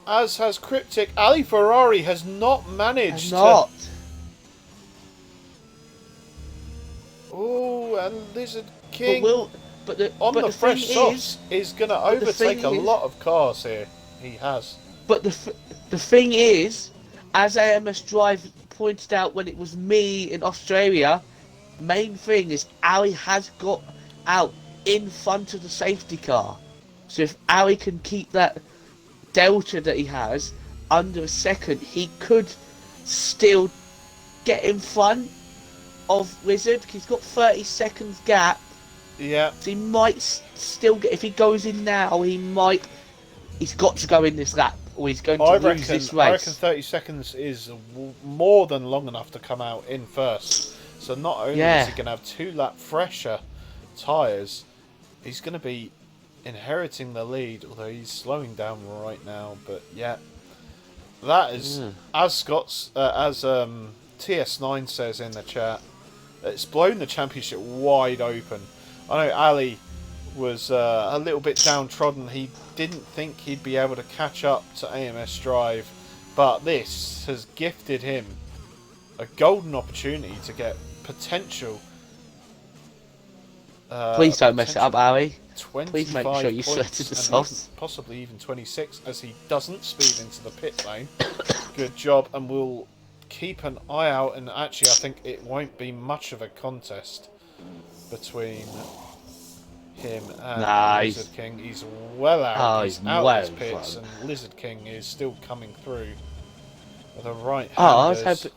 as has Cryptic. Ali Ferrari has not managed to... Oh, and Lizard King on the fresh softs is going to overtake a lot of cars here. He has. But the thing is, as AMS Drive pointed out when it was me in Australia, main thing is Ali has got out in front of the safety car. So if Ali can keep that delta that he has under a second, he could still get in front of Wizard. He's got 30 seconds gap. Yeah. So he might still get, if he goes in now, he's got to go in this lap or he's going to lose this race. I reckon 30 seconds is more than long enough to come out in first. So not only is he going to have 2 lap fresher tyres, he's going to be inheriting the lead, although he's slowing down right now. But yeah, that is, as TS9 says in the chat, it's blown the championship wide open. I know Ali was a little bit downtrodden. He didn't think he'd be able to catch up to AMS Drive, but this has gifted him a golden opportunity to get potential. Please don't mess it up, Ali. Please make sure you selected selected the sauce. Possibly even 26, as he doesn't speed into the pit lane. Good job, and we'll keep an eye out. And actually, I think it won't be much of a contest between him and Lizard King. He's well out. He's out of his pits, and Lizard King is still coming through with a right hand.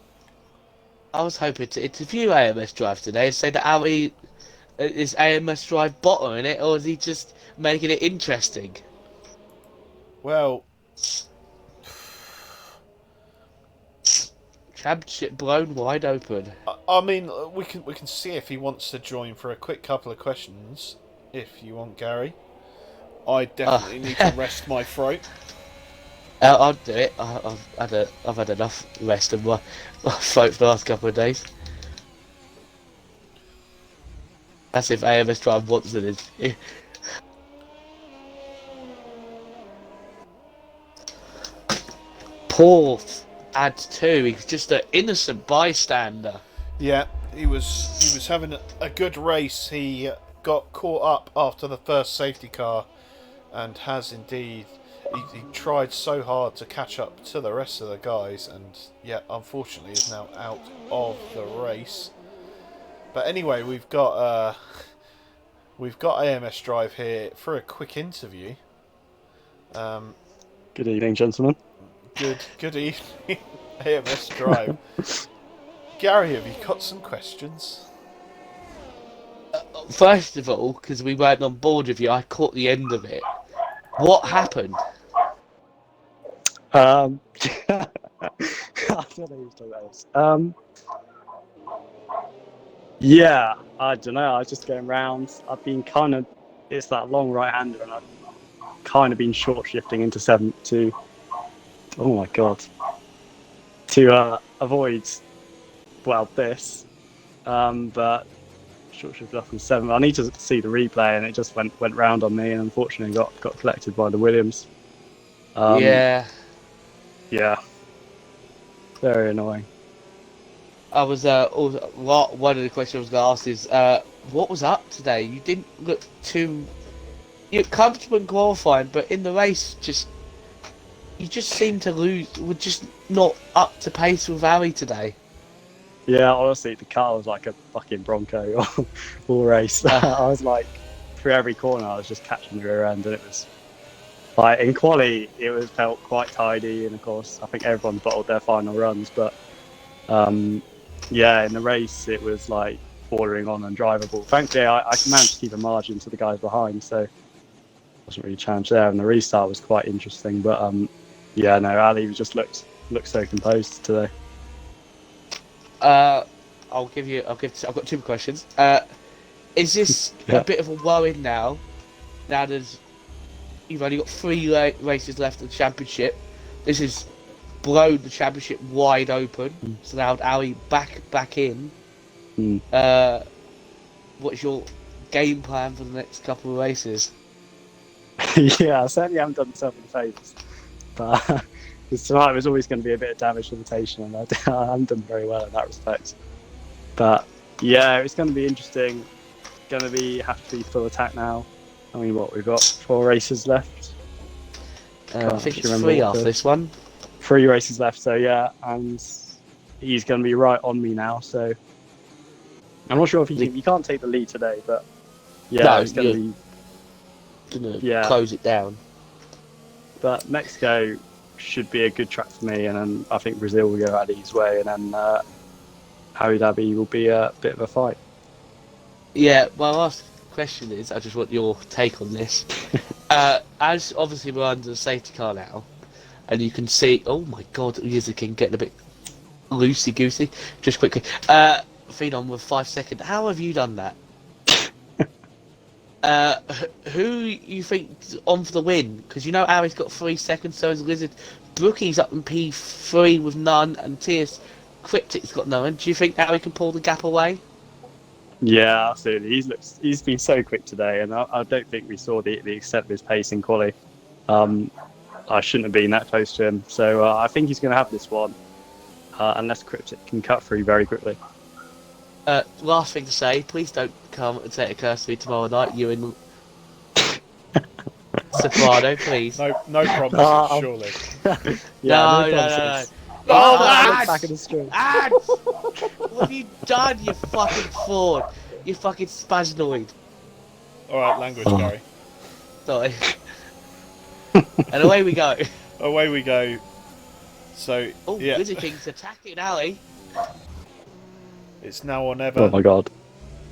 I was hoping to interview AMS Drive today and say that Ali is AMS Drive botter in it, or is he just making it interesting? Well, championship blown wide open. I mean, we can see if he wants to join for a quick couple of questions. If you want, Gary. I definitely need to rest my throat. I'll do it. I've had enough rest of my throat for the last couple of days. That's if AMS Drive wants it. Poor Ads 2. He's just an innocent bystander. Yeah, he was having a good race. He got caught up after the first safety car, and has indeed. He tried so hard to catch up to the rest of the guys, and yet unfortunately is now out of the race. But anyway, we've got AMS Drive here for a quick interview. Good evening, gentlemen. Good evening, AMS Drive. Gary, have you got some questions? First of all, because we weren't on board with you, I caught the end of it. What happened? I don't know who's talking about this. Yeah, I don't know. I was just going round. I've been it's that long right-hander, and I've kind of been short shifting into 7 to, oh my god, to avoid, well, this. But short shifted off from 7. I need to see the replay, and it just went round on me, and unfortunately got collected by the Williams. Yeah. Yeah. Very annoying. I was one of the questions I was going to ask is what was up today? You didn't look too comfortable in qualifying, but in the race, you just seemed to lose. Were just not up to pace with Harry today. Yeah, honestly, the car was like a fucking Bronco all race. I was like, through every corner, I was just catching the rear end, and it was like in quali, felt quite tidy, and of course, I think everyone's bottled their final runs, but. Yeah, in the race it was like bordering on undrivable. Thankfully, I managed to keep a margin to the guys behind, so wasn't really challenged there. And the restart was quite interesting, but yeah, no, Ali just looked so composed today. I've got 2 questions. Is this a bit of a worry now? Now you've only got 3 races left of the championship. This is blown the championship wide open. So now Ali back in. What's your game plan for the next couple of races? Yeah, I certainly haven't done myself any favours, but tonight was always going to be a bit of damage limitation, and I haven't done very well in that respect. But yeah, it's going to be interesting. Have to be full attack now. I mean, we've got 4 races left. I think it's 3 after this one. 3 races left, so yeah, and he's going to be right on me now. So I'm not sure if he can't take the lead today, but yeah, no, it's going to be close it down. But Mexico should be a good track for me, and then I think Brazil will go Ali's way, and then Abu Dhabi will be a bit of a fight. Yeah, my last question is, I just want your take on this. As obviously we're under the safety car now, and you can see, oh my god, Lizard King getting a bit loosey-goosey. Just quickly, Phenom with 5 seconds. How have you done that? Who you think's on for the win? Because you know Harry's got 3 seconds, so is Lizard. Brookie's up in P3 with none, and T.S. Cryptic's got none. Do you think Harry can pull the gap away? Yeah, absolutely. He's been so quick today, and I don't think we saw the extent of his pace in quali. I shouldn't have been that close to him, so I think he's going to have this one, unless Cryptic can cut through very quickly. Last thing to say, please don't come and take a curse to me tomorrow night, you and Soprano, please. No promises, surely. No. Oh, back in the street. What have you done, you fucking fraud? You fucking spasnoid. Alright, language, Gary. Sorry. And away we go. Away we go. So, yeah. Lizard King's attacking Ali. It's now or never. Oh my god.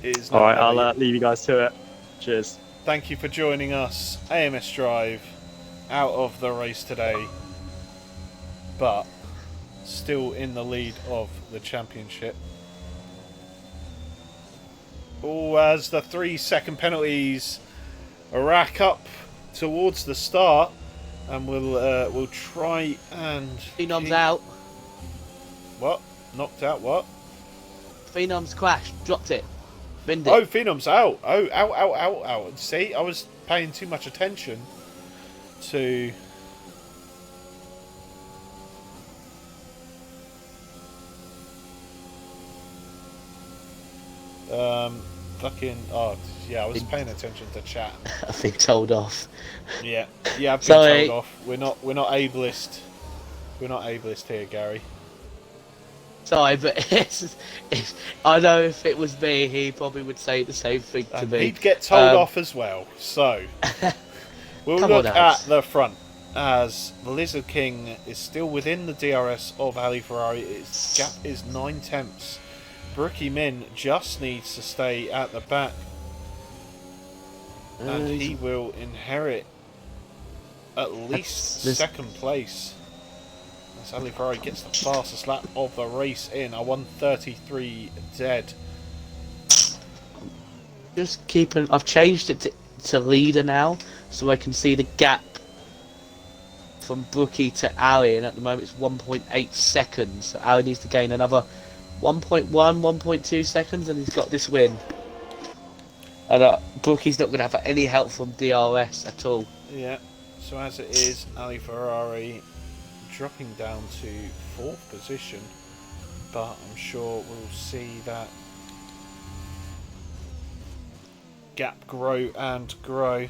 It is now Alright, or never. I'll leave you guys to it. Cheers. Thank you for joining us. AMS Drive out of the race today, but still in the lead of the championship. As the 3-second penalties rack up towards the start, and we'll try and. Phenom's out. What? Knocked out? What? Phenom's crashed. Dropped it. Binned it. Oh, Phenom's out. Oh, out. See, I was paying too much attention to. Fucking. Oh, yeah. I was paying attention to chat. I've been told off. Yeah. Yeah. I've been Sorry. told off. We're not ableist. We're not ableist here, Gary. Sorry, but I know if it was me, he probably would say the same thing to And me. he'd get told off as well. So we'll Come look on, at Alex. the front as the Lizard King is still within the DRS of Ali Ferrari. Its gap is 9/10. Brookie Min just needs to stay at the back, and he will inherit at least second place. As Ali Ferrari gets the fastest lap of the race in a 1:33 dead. Just keeping. I've changed it to leader now, so I can see the gap from Brookie to Ali, and at the moment it's 1.8 seconds. So Ali needs to gain another 1.1, 1.2 seconds, and he's got this win. And Brookie's not going to have any help from DRS at all. Yeah. So as it is, Ali Ferrari dropping down to 4th position, but I'm sure we'll see that gap grow and grow.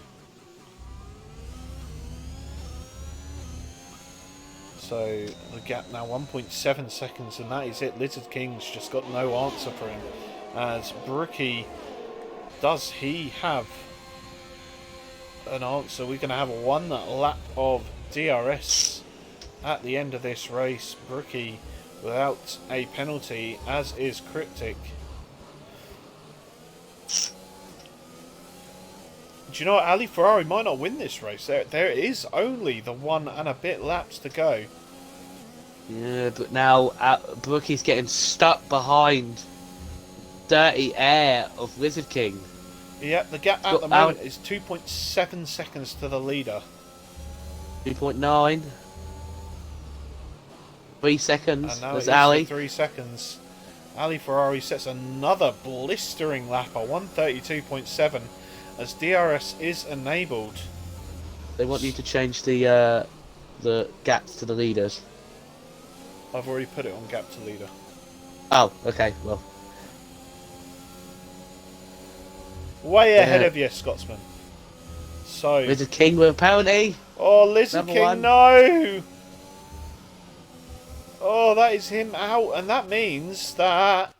So the gap now 1.7 seconds, and that is it. Lizard King's just got no answer for him. As Brookie, does he have an answer? We're going to have one lap of DRS at the end of this race. Brookie without a penalty, as is Cryptic. Do you know what? Ali Ferrari might not win this race. There is only the 1 and a bit laps to go. Yeah, but now Brookie's getting stuck behind Dirty Air of Lizard King. Yeah, the gap at the moment is 2.7 seconds to the leader. 2.9. 3 seconds. And now There's it is Ali. 3 seconds. Ali Ferrari sets another blistering lap, a 1:32.7, as DRS is enabled. They want you to change the gaps to the leaders. I've already put it on gap to leader. Oh, okay. Well, Way ahead Yeah. of you, Scotsman. So, Lizard King with a penalty. oh, Lizard Number King, one. no! Oh, that is him out, and that means that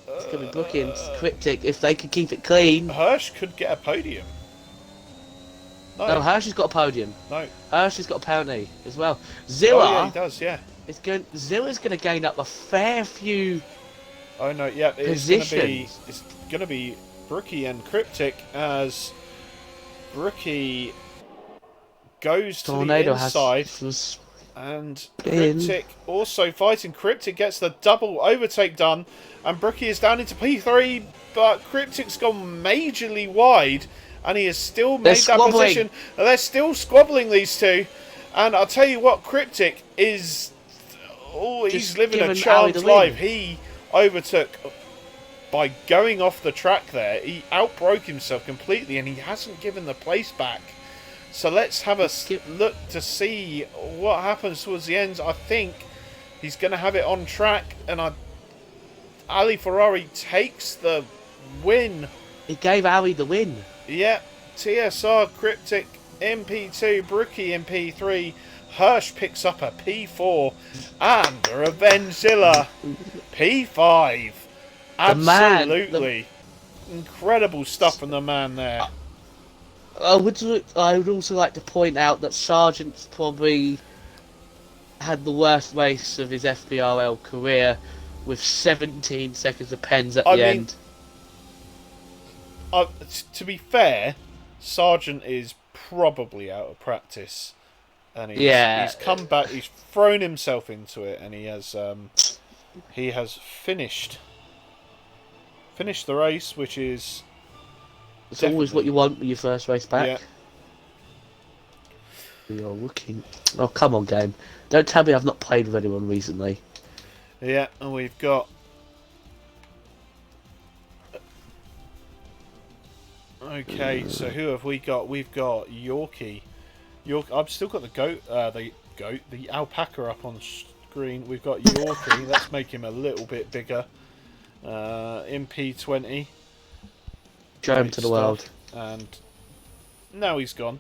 It's gonna be Brookie and Cryptic if they could keep it clean. Hirsch could get a podium. No, Hirsch has got a podium. No. Hirsch has got a penalty as well. Oh, yeah, Zilla he does, yeah. Zilla's going to gain up a fair few. Oh, no, yeah, Positions. it's going to be Brookie and Cryptic, as Brookie goes to Tornado the inside, has and in. Cryptic also fighting. Cryptic gets the double overtake done, and Brookie is down into P3, but Cryptic's gone majorly wide, and he has still made that squabbling. position. And they're still squabbling, these two, and I'll tell you what, Cryptic is... Oh, he's Just living a giving Ali charmed the win. life. He overtook by going off the track there. He outbroke himself completely, and he hasn't given the place back. So let's have a look to see what happens towards the end. I think he's going to have it on track, and Ali Ferrari takes the win. He gave Ali the win. Yeah, TSR, Cryptic, MP2, Brookie in P3. Hirsch picks up a P4, and Revengezilla P5. Absolutely incredible stuff from the man there. I would also like to point out that Sargent's probably had the worst race of his FBRL career, with 17 seconds of pens at the end. To be fair, Sargent is probably out of practice, and he's come back. He's thrown himself into it, and he has finished the race, which is it's always what you want with your first race back. Yeah. We are looking. Oh, come on, game! Don't tell me I've not played with anyone recently. Yeah, and we've got. Okay, so who have we got? We've got Yorkie. I've still got the alpaca up on screen. We've got Yorkie. Let's make him a little bit bigger. in P20. Show him Great to the stuff. world. And now he's gone.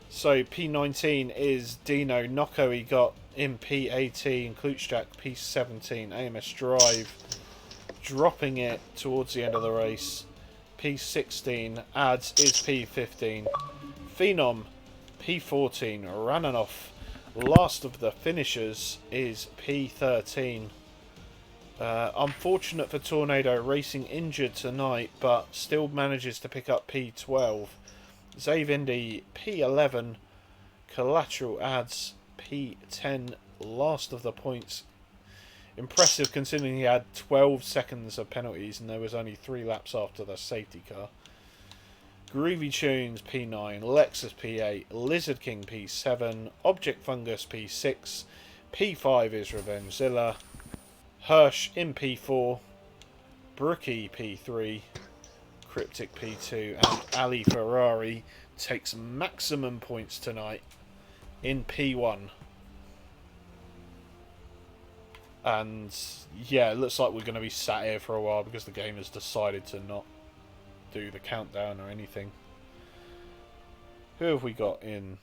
So P19 is Dino. Nocco he got in P18. Klutschak P17. AMS Drive dropping it towards the end of the race. P16. Ads is P15. Phenom P14. Rananoff, last of the finishers, is P13. Unfortunate for Tornado, racing injured tonight, but still manages to pick up P12. Zavindi P11. Collateral Ads P10. Last of the points. Impressive considering he had 12 seconds of penalties and there was only 3 laps after the safety car. Groovy Tunes P9. Lexus P8. Lizard King P7. Object Fungus P6. P5 is Revengezilla. Hirsch in P4. Brookie P3. Cryptic P2. And Ali Ferrari takes maximum points tonight in P1. And yeah, it looks like we're going to be sat here for a while because the game has decided to not do the countdown or anything. Who have we got in?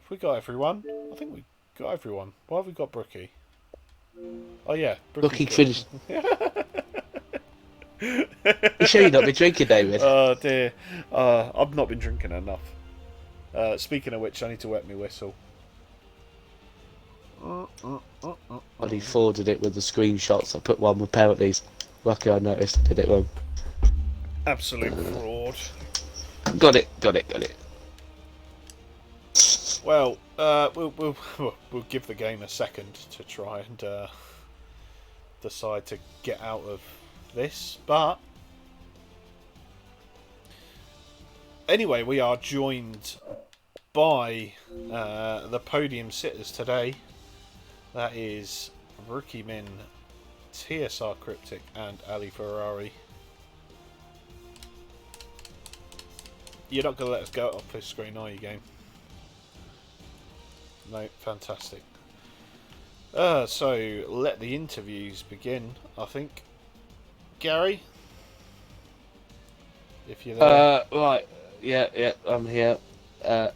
Have we got everyone? I think we got everyone. Why have we got Brookie? Oh yeah, Brookie Brookie's finished. You sure you've not been drinking, David? Oh dear, I've not been drinking enough. Speaking of which, I need to wet my whistle. And he forwarded it with the screenshots. I put one with penalties. Lucky I noticed I did it wrong. Absolute fraud. Got it. Well, we'll give the game a second to try and decide to get out of this. But anyway, we are joined by the podium sitters today. That is Rookie Min, TSR Cryptic, and Ali Ferrari. You're not going to let us go off this screen, are you, game? No, fantastic. So, let the interviews begin, I think. Gary? If you're there. Right. Yeah, I'm here.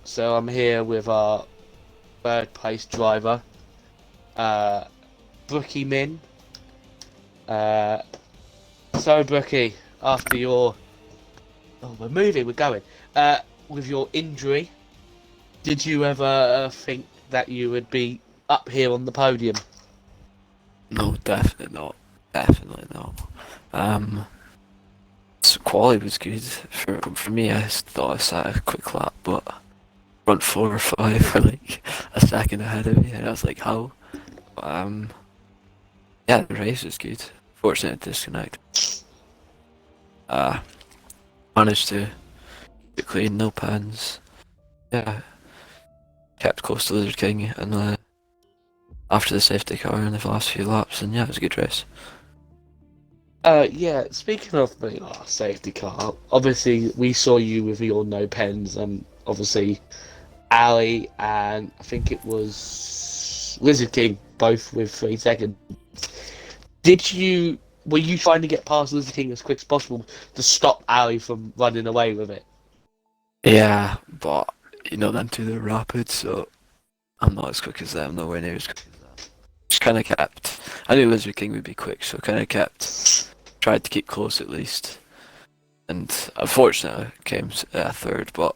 So I'm here with our third place driver, Brookie Min. So Brookie, after your... Oh, we're going. With your injury, did you ever think that you would be up here on the podium? No, definitely not. Definitely not. So quality was good for me. I thought I sat a quick lap, but front 4 or 5 were like a second ahead of me, and I was like, how? Yeah, the race was good. Fortunate to disconnect. Managed to get clean, no pans. Yeah, kept close to Lizard King, and after the safety car in the last few laps, and yeah, it was a good race. Yeah, speaking of the safety car, obviously we saw you with your no pens, and obviously Ali and I think it was Lizard King both with 3 seconds. Were you trying to get past Lizard King as quick as possible to stop Ali from running away with it? Yeah, but you know them two, they're rapid, so I'm not as quick as them, nowhere near as quick as them. Just kind of kept. I knew Lizard King would be quick, so kind of tried to keep close at least. And unfortunately, I came third, but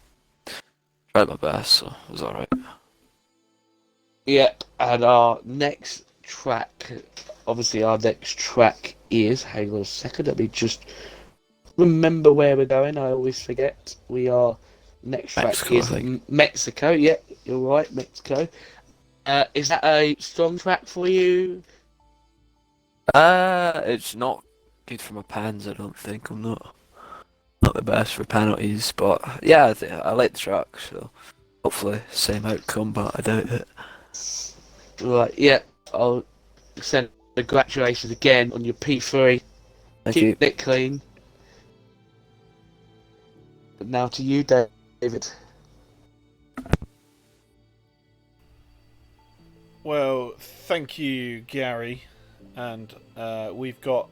tried my best, so it was alright. Yep, and our next track is, hang on a second, let me just remember where we're going, I always forget. Next track Mexico, is I think. Mexico, yeah, you're right, Mexico. Is that a strong track for you? It's not good for my pans, I don't think. I'm not the best for penalties, but yeah, I like the track, so hopefully same outcome, but I doubt it. Right, yeah, I'll send congratulations again on your P3. Thank you. Keep it clean. But now to you, David. Well, thank you, Gary. And we've got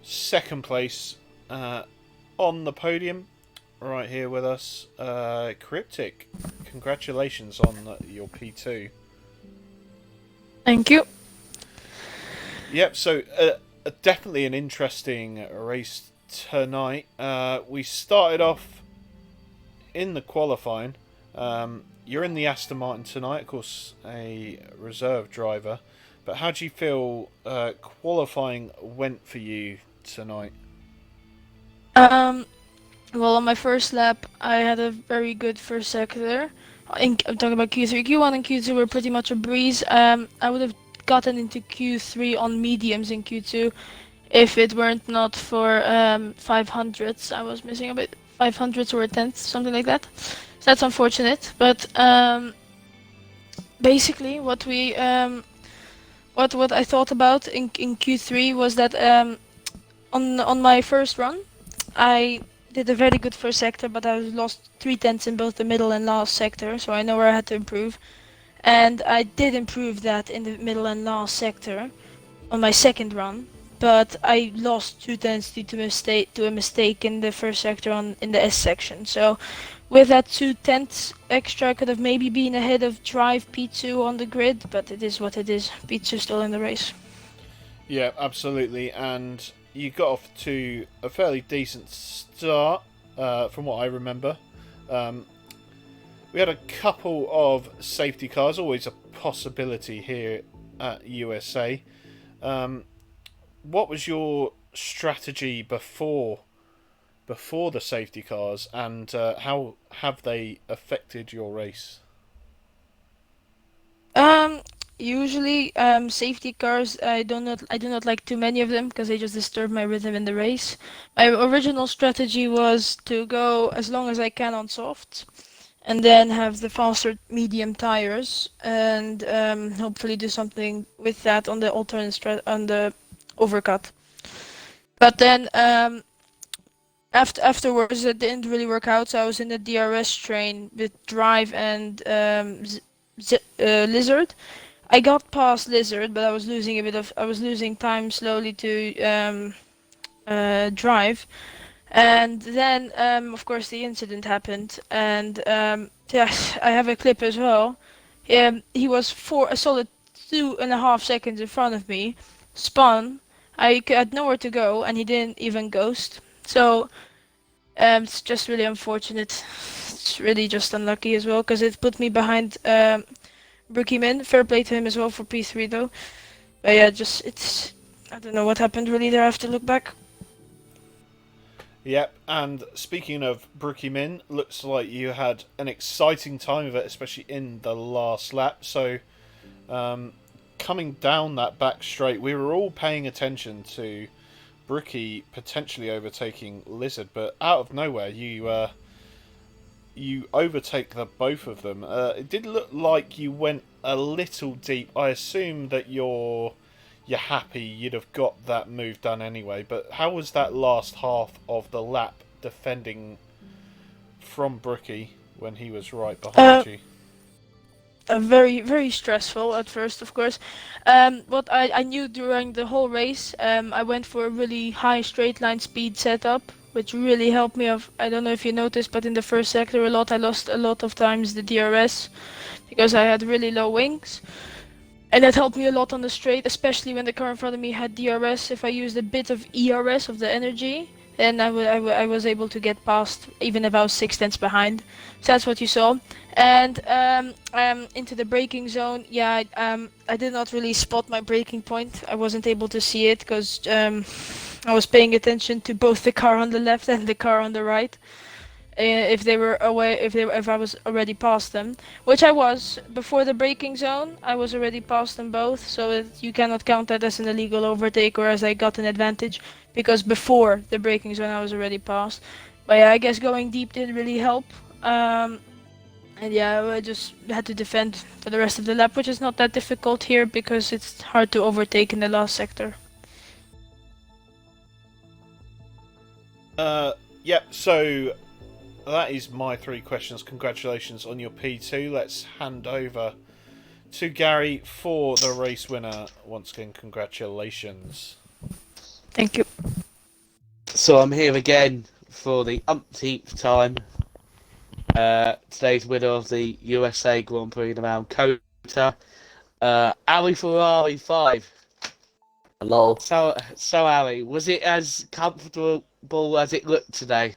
second place on the podium, right here with us, Cryptic. Congratulations on your P2. Thank you. Yep, so definitely an interesting race tonight. We started off in the qualifying. You're in the Aston Martin tonight, of course, a reserve driver. But how do you feel qualifying went for you tonight? Well, on my first lap, I had a very good first sector. I'm talking about Q3. Q1 and Q2 were pretty much a breeze. I would have gotten into Q3 on mediums in Q2 if it weren't not for 500s. I was missing a bit, 500s or a tenth, something like that. So that's unfortunate. But basically, what I thought about in Q3 was that on my first run, I did a very good first sector, but I lost 3/10 in both the middle and last sector, so I know where I had to improve. And I did improve that in the middle and last sector on my second run, but I lost 2/10 due to a mistake in the first sector in the S section. So with that 2/10 extra, I could have maybe been ahead of Drive P2 on the grid, but it is what it is. P2 still in the race. Yeah, absolutely. And you got off to a fairly decent start, from what I remember. We had a couple of safety cars, always a possibility here at USA. What was your strategy before the safety cars, and how have they affected your race? Usually, safety cars, I do not like too many of them because they just disturb my rhythm in the race. My original strategy was to go as long as I can on softs, and then have the faster medium tires, and hopefully do something with that on the on the overcut. But then afterwards, it didn't really work out. So I was in the DRS train with Drive and Lizard. I got past Lizard, but I was losing time slowly to Drive. And then, of course, the incident happened, and yeah, I have a clip as well. He was a solid 2.5 seconds in front of me, spun. I had nowhere to go, and he didn't even ghost. So it's just really unfortunate. It's really just unlucky as well, because it put me behind Brookie Min. Fair play to him as well for P3 though. But yeah, I don't know what happened really there. I have to look back. Yep, and speaking of Brookie Min, looks like you had an exciting time of it, especially in the last lap. So, coming down that back straight, we were all paying attention to Brookie potentially overtaking Lizard, but out of nowhere, you overtake the both of them. It did look like you went a little deep. I assume that you're happy you'd have got that move done anyway, but how was that last half of the lap defending from Brookie when he was right behind you? Very, very stressful at first, of course. What I knew during the whole race, I went for a really high straight line speed setup, which really helped me. I don't know if you noticed, but in the first sector I lost a lot of times the DRS because I had really low wings. And that helped me a lot on the straight, especially when the car in front of me had DRS. If I used a bit of ERS of the energy, then I was able to get past, even if I was 6/10 behind. So that's what you saw. And into the braking zone, yeah, I did not really spot my braking point. I wasn't able to see it because I was paying attention to both the car on the left and the car on the right. If they were away, if I was already past them, which I was before the braking zone, I was already past them both. So you cannot count that as an illegal overtake or as I got an advantage, because before the braking zone I was already past. But yeah, I guess going deep didn't really help. And yeah, I just had to defend for the rest of the lap, which is not that difficult here because it's hard to overtake in the last sector. Yep. So that is my 3 questions. Congratulations on your P2. Let's hand over to Gary for the race winner. Once again, congratulations. Thank you. So I'm here again for the umpteenth time. Today's winner of the USA Grand Prix around Kota, Ali Ferrari 5. Hello. So Ali, was it as comfortable as it looked today?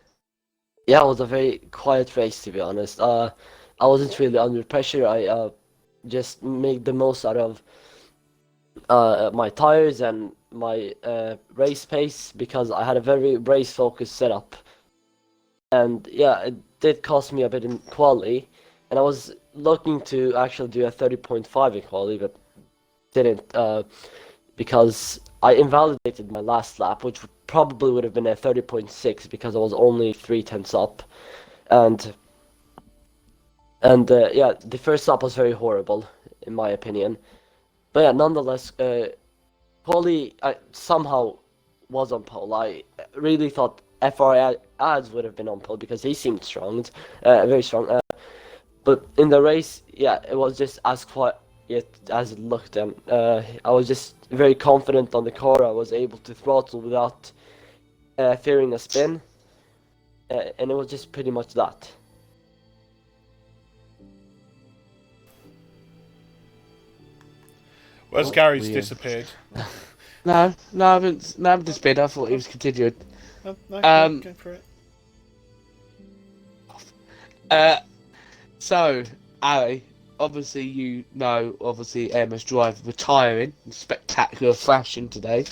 Yeah, it was a very quiet race to be honest. I wasn't really under pressure. I just made the most out of my tires and my race pace because I had a very race focused setup. And yeah, it did cost me a bit in quali, and I was looking to actually do a 30.5 in quali, but didn't because I invalidated my last lap, which probably would have been a 30.6 because I was only 3/10 up, and yeah, the first lap was very horrible in my opinion. But yeah, nonetheless, quali I somehow was on pole. I really thought FRA ads would have been on pole because he seemed strong, very strong. But in the race, yeah, it was just as quiet as it looked, and I was just very confident on the car. I was able to throttle without fearing a spin, and it was just pretty much that. Whereas Oh, Gary's weird. disappeared. No, I haven't disappeared. I thought he was continuing. No, go for it. So, Ali, obviously you know, Emma's Drive retiring in spectacular fashion today.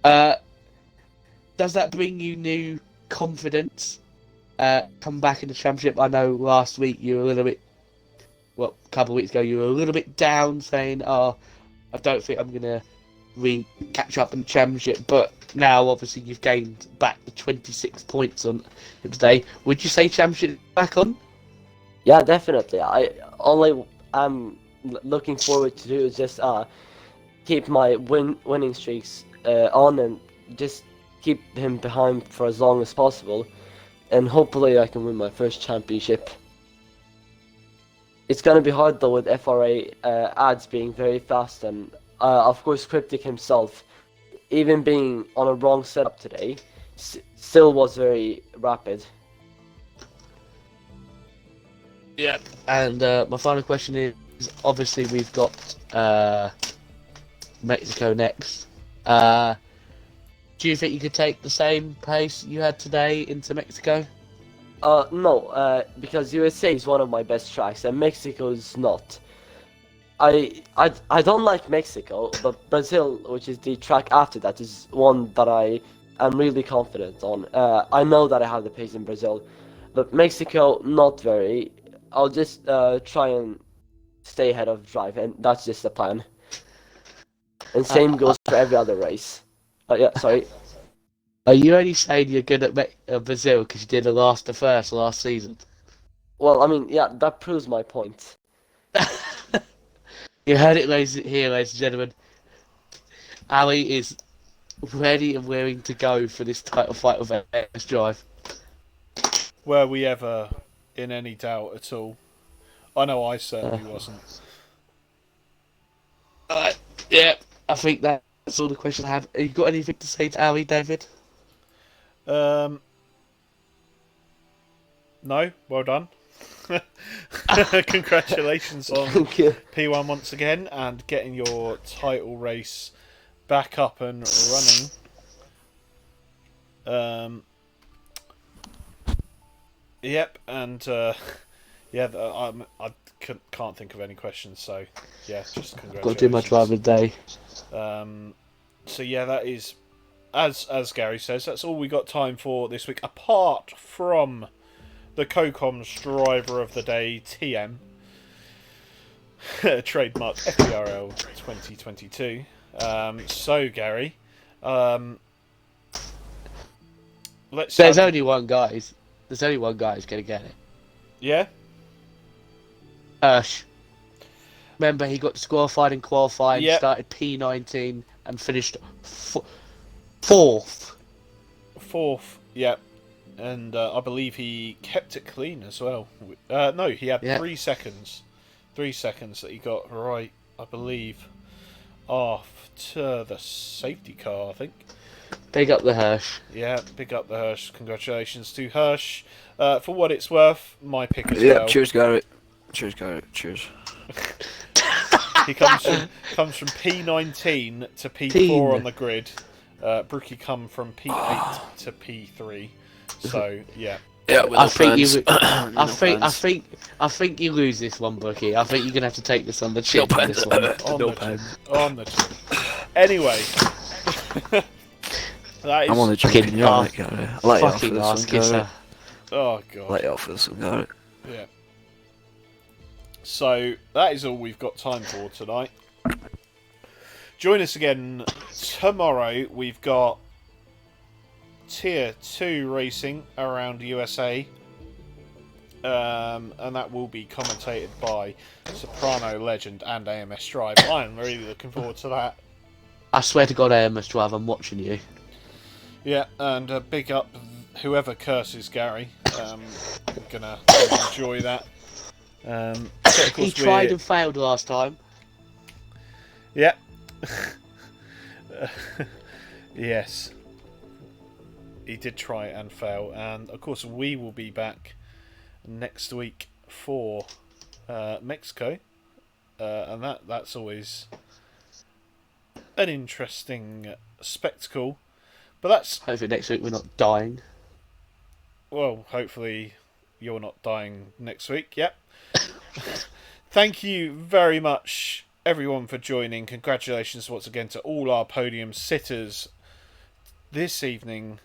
Does that bring you new confidence? Come back in the championship. I know last week you were a little bit, well, a couple of weeks ago you were a little bit down, saying, "Oh, I don't think I'm gonna catch up in the championship." But now, obviously, you've gained back the 26 points on today. Would you say championship back on? Yeah, definitely. I only I'm looking forward to do is just keep my winning streaks on and just keep him behind for as long as possible, and hopefully I can win my first championship. It's gonna be hard though with FRA ads being very fast, and of course Cryptic himself, even being on a wrong setup today, still was very rapid. Yeah. And my final question is: obviously, we've got Mexico next. Do you think you could take the same pace you had today into Mexico? No, because USA is one of my best tracks and Mexico's not. I don't like Mexico, but Brazil, which is the track after that, is one that I am really confident on. I know that I have the pace in Brazil, but Mexico, not very. I'll just try and stay ahead of Drive, and that's just the plan. And same goes for every other race. Yeah, sorry. Are you only saying you're good at Brazil because you did the first last season? Well, I mean, yeah, that proves my point. You heard it, ladies and gentlemen. Ali is ready and willing to go for this title fight with MS Drive. Were we ever in any doubt at all? I know I certainly wasn't. Yeah, I think that's all the questions I have. Have you got anything to say to Ali, David? No, well done. Congratulations on Thank you. P1 once again and getting your title race back up and running. Yep, and yeah, I can't think of any questions, so yeah, just congratulations. Got to do my drive of the day. So yeah, that is, as Gary says, that's all we got time for this week, apart from the CoComs Driver of the Day TM, trademark FBRL 2022. So Gary, let's. There's only one guy who's gonna get it. Yeah. Hirsch. Remember, he got disqualified in qualifying, Yep. started P19 and finished fourth. Fourth, yep. And I believe he kept it clean as well. No, he had 3 seconds. 3 seconds that he got right, I believe, after the safety car, I think. Big up the Hirsch. Yeah, big up the Hirsch. Congratulations to Hirsch. For what it's worth, my pick as Yeah, well. cheers, Garrett. Cheers, Garrett. Cheers. He comes from P19 to P4 on the grid. Brookie come from P8 to P3. So yeah. Yeah, with I no think plans. you. I No think. plans. I think you lose this one, Brookie. I think you're gonna have to take this on the chin. No for plans. this one. On No the plans. On the chin. Anyway. That is, I'm on the Fucking drinking. You're alright, Garrett. I let you off for Fucking this ass one, Garrett. kisser. oh I god. let you off for this one, Garrett. Yeah. So that is all we've got time for tonight. Join us again tomorrow. We've got Tier 2 racing around USA. And that will be commentated by Soprano Legend and AMS Drive. I'm really looking forward to that. I swear to God, AMS Drive, I'm watching you. Yeah, and big up whoever curses Gary. Gonna enjoy that. So of He course tried and failed last time. Yeah. Yes. He did try and fail, and of course we will be back next week for Mexico, and that's always an interesting spectacle. But that's, Hopefully next week we're not dying. well, hopefully you're not dying next week. Yep. Thank you very much, everyone, for joining. Congratulations once again to all our podium sitters this evening.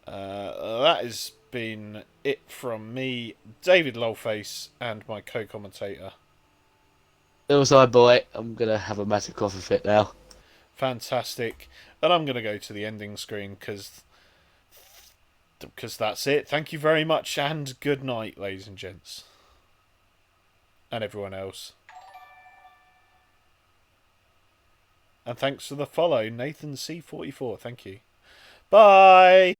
That has been it from me, David Lolface, and my co-commentator. It was my boy. I'm gonna have a massive coffee fit now. Fantastic. And I'm going to go to the ending screen because that's it. Thank you very much, and good night, ladies and gents. And everyone else. And thanks for the follow, Nathan C44. Thank you. Bye!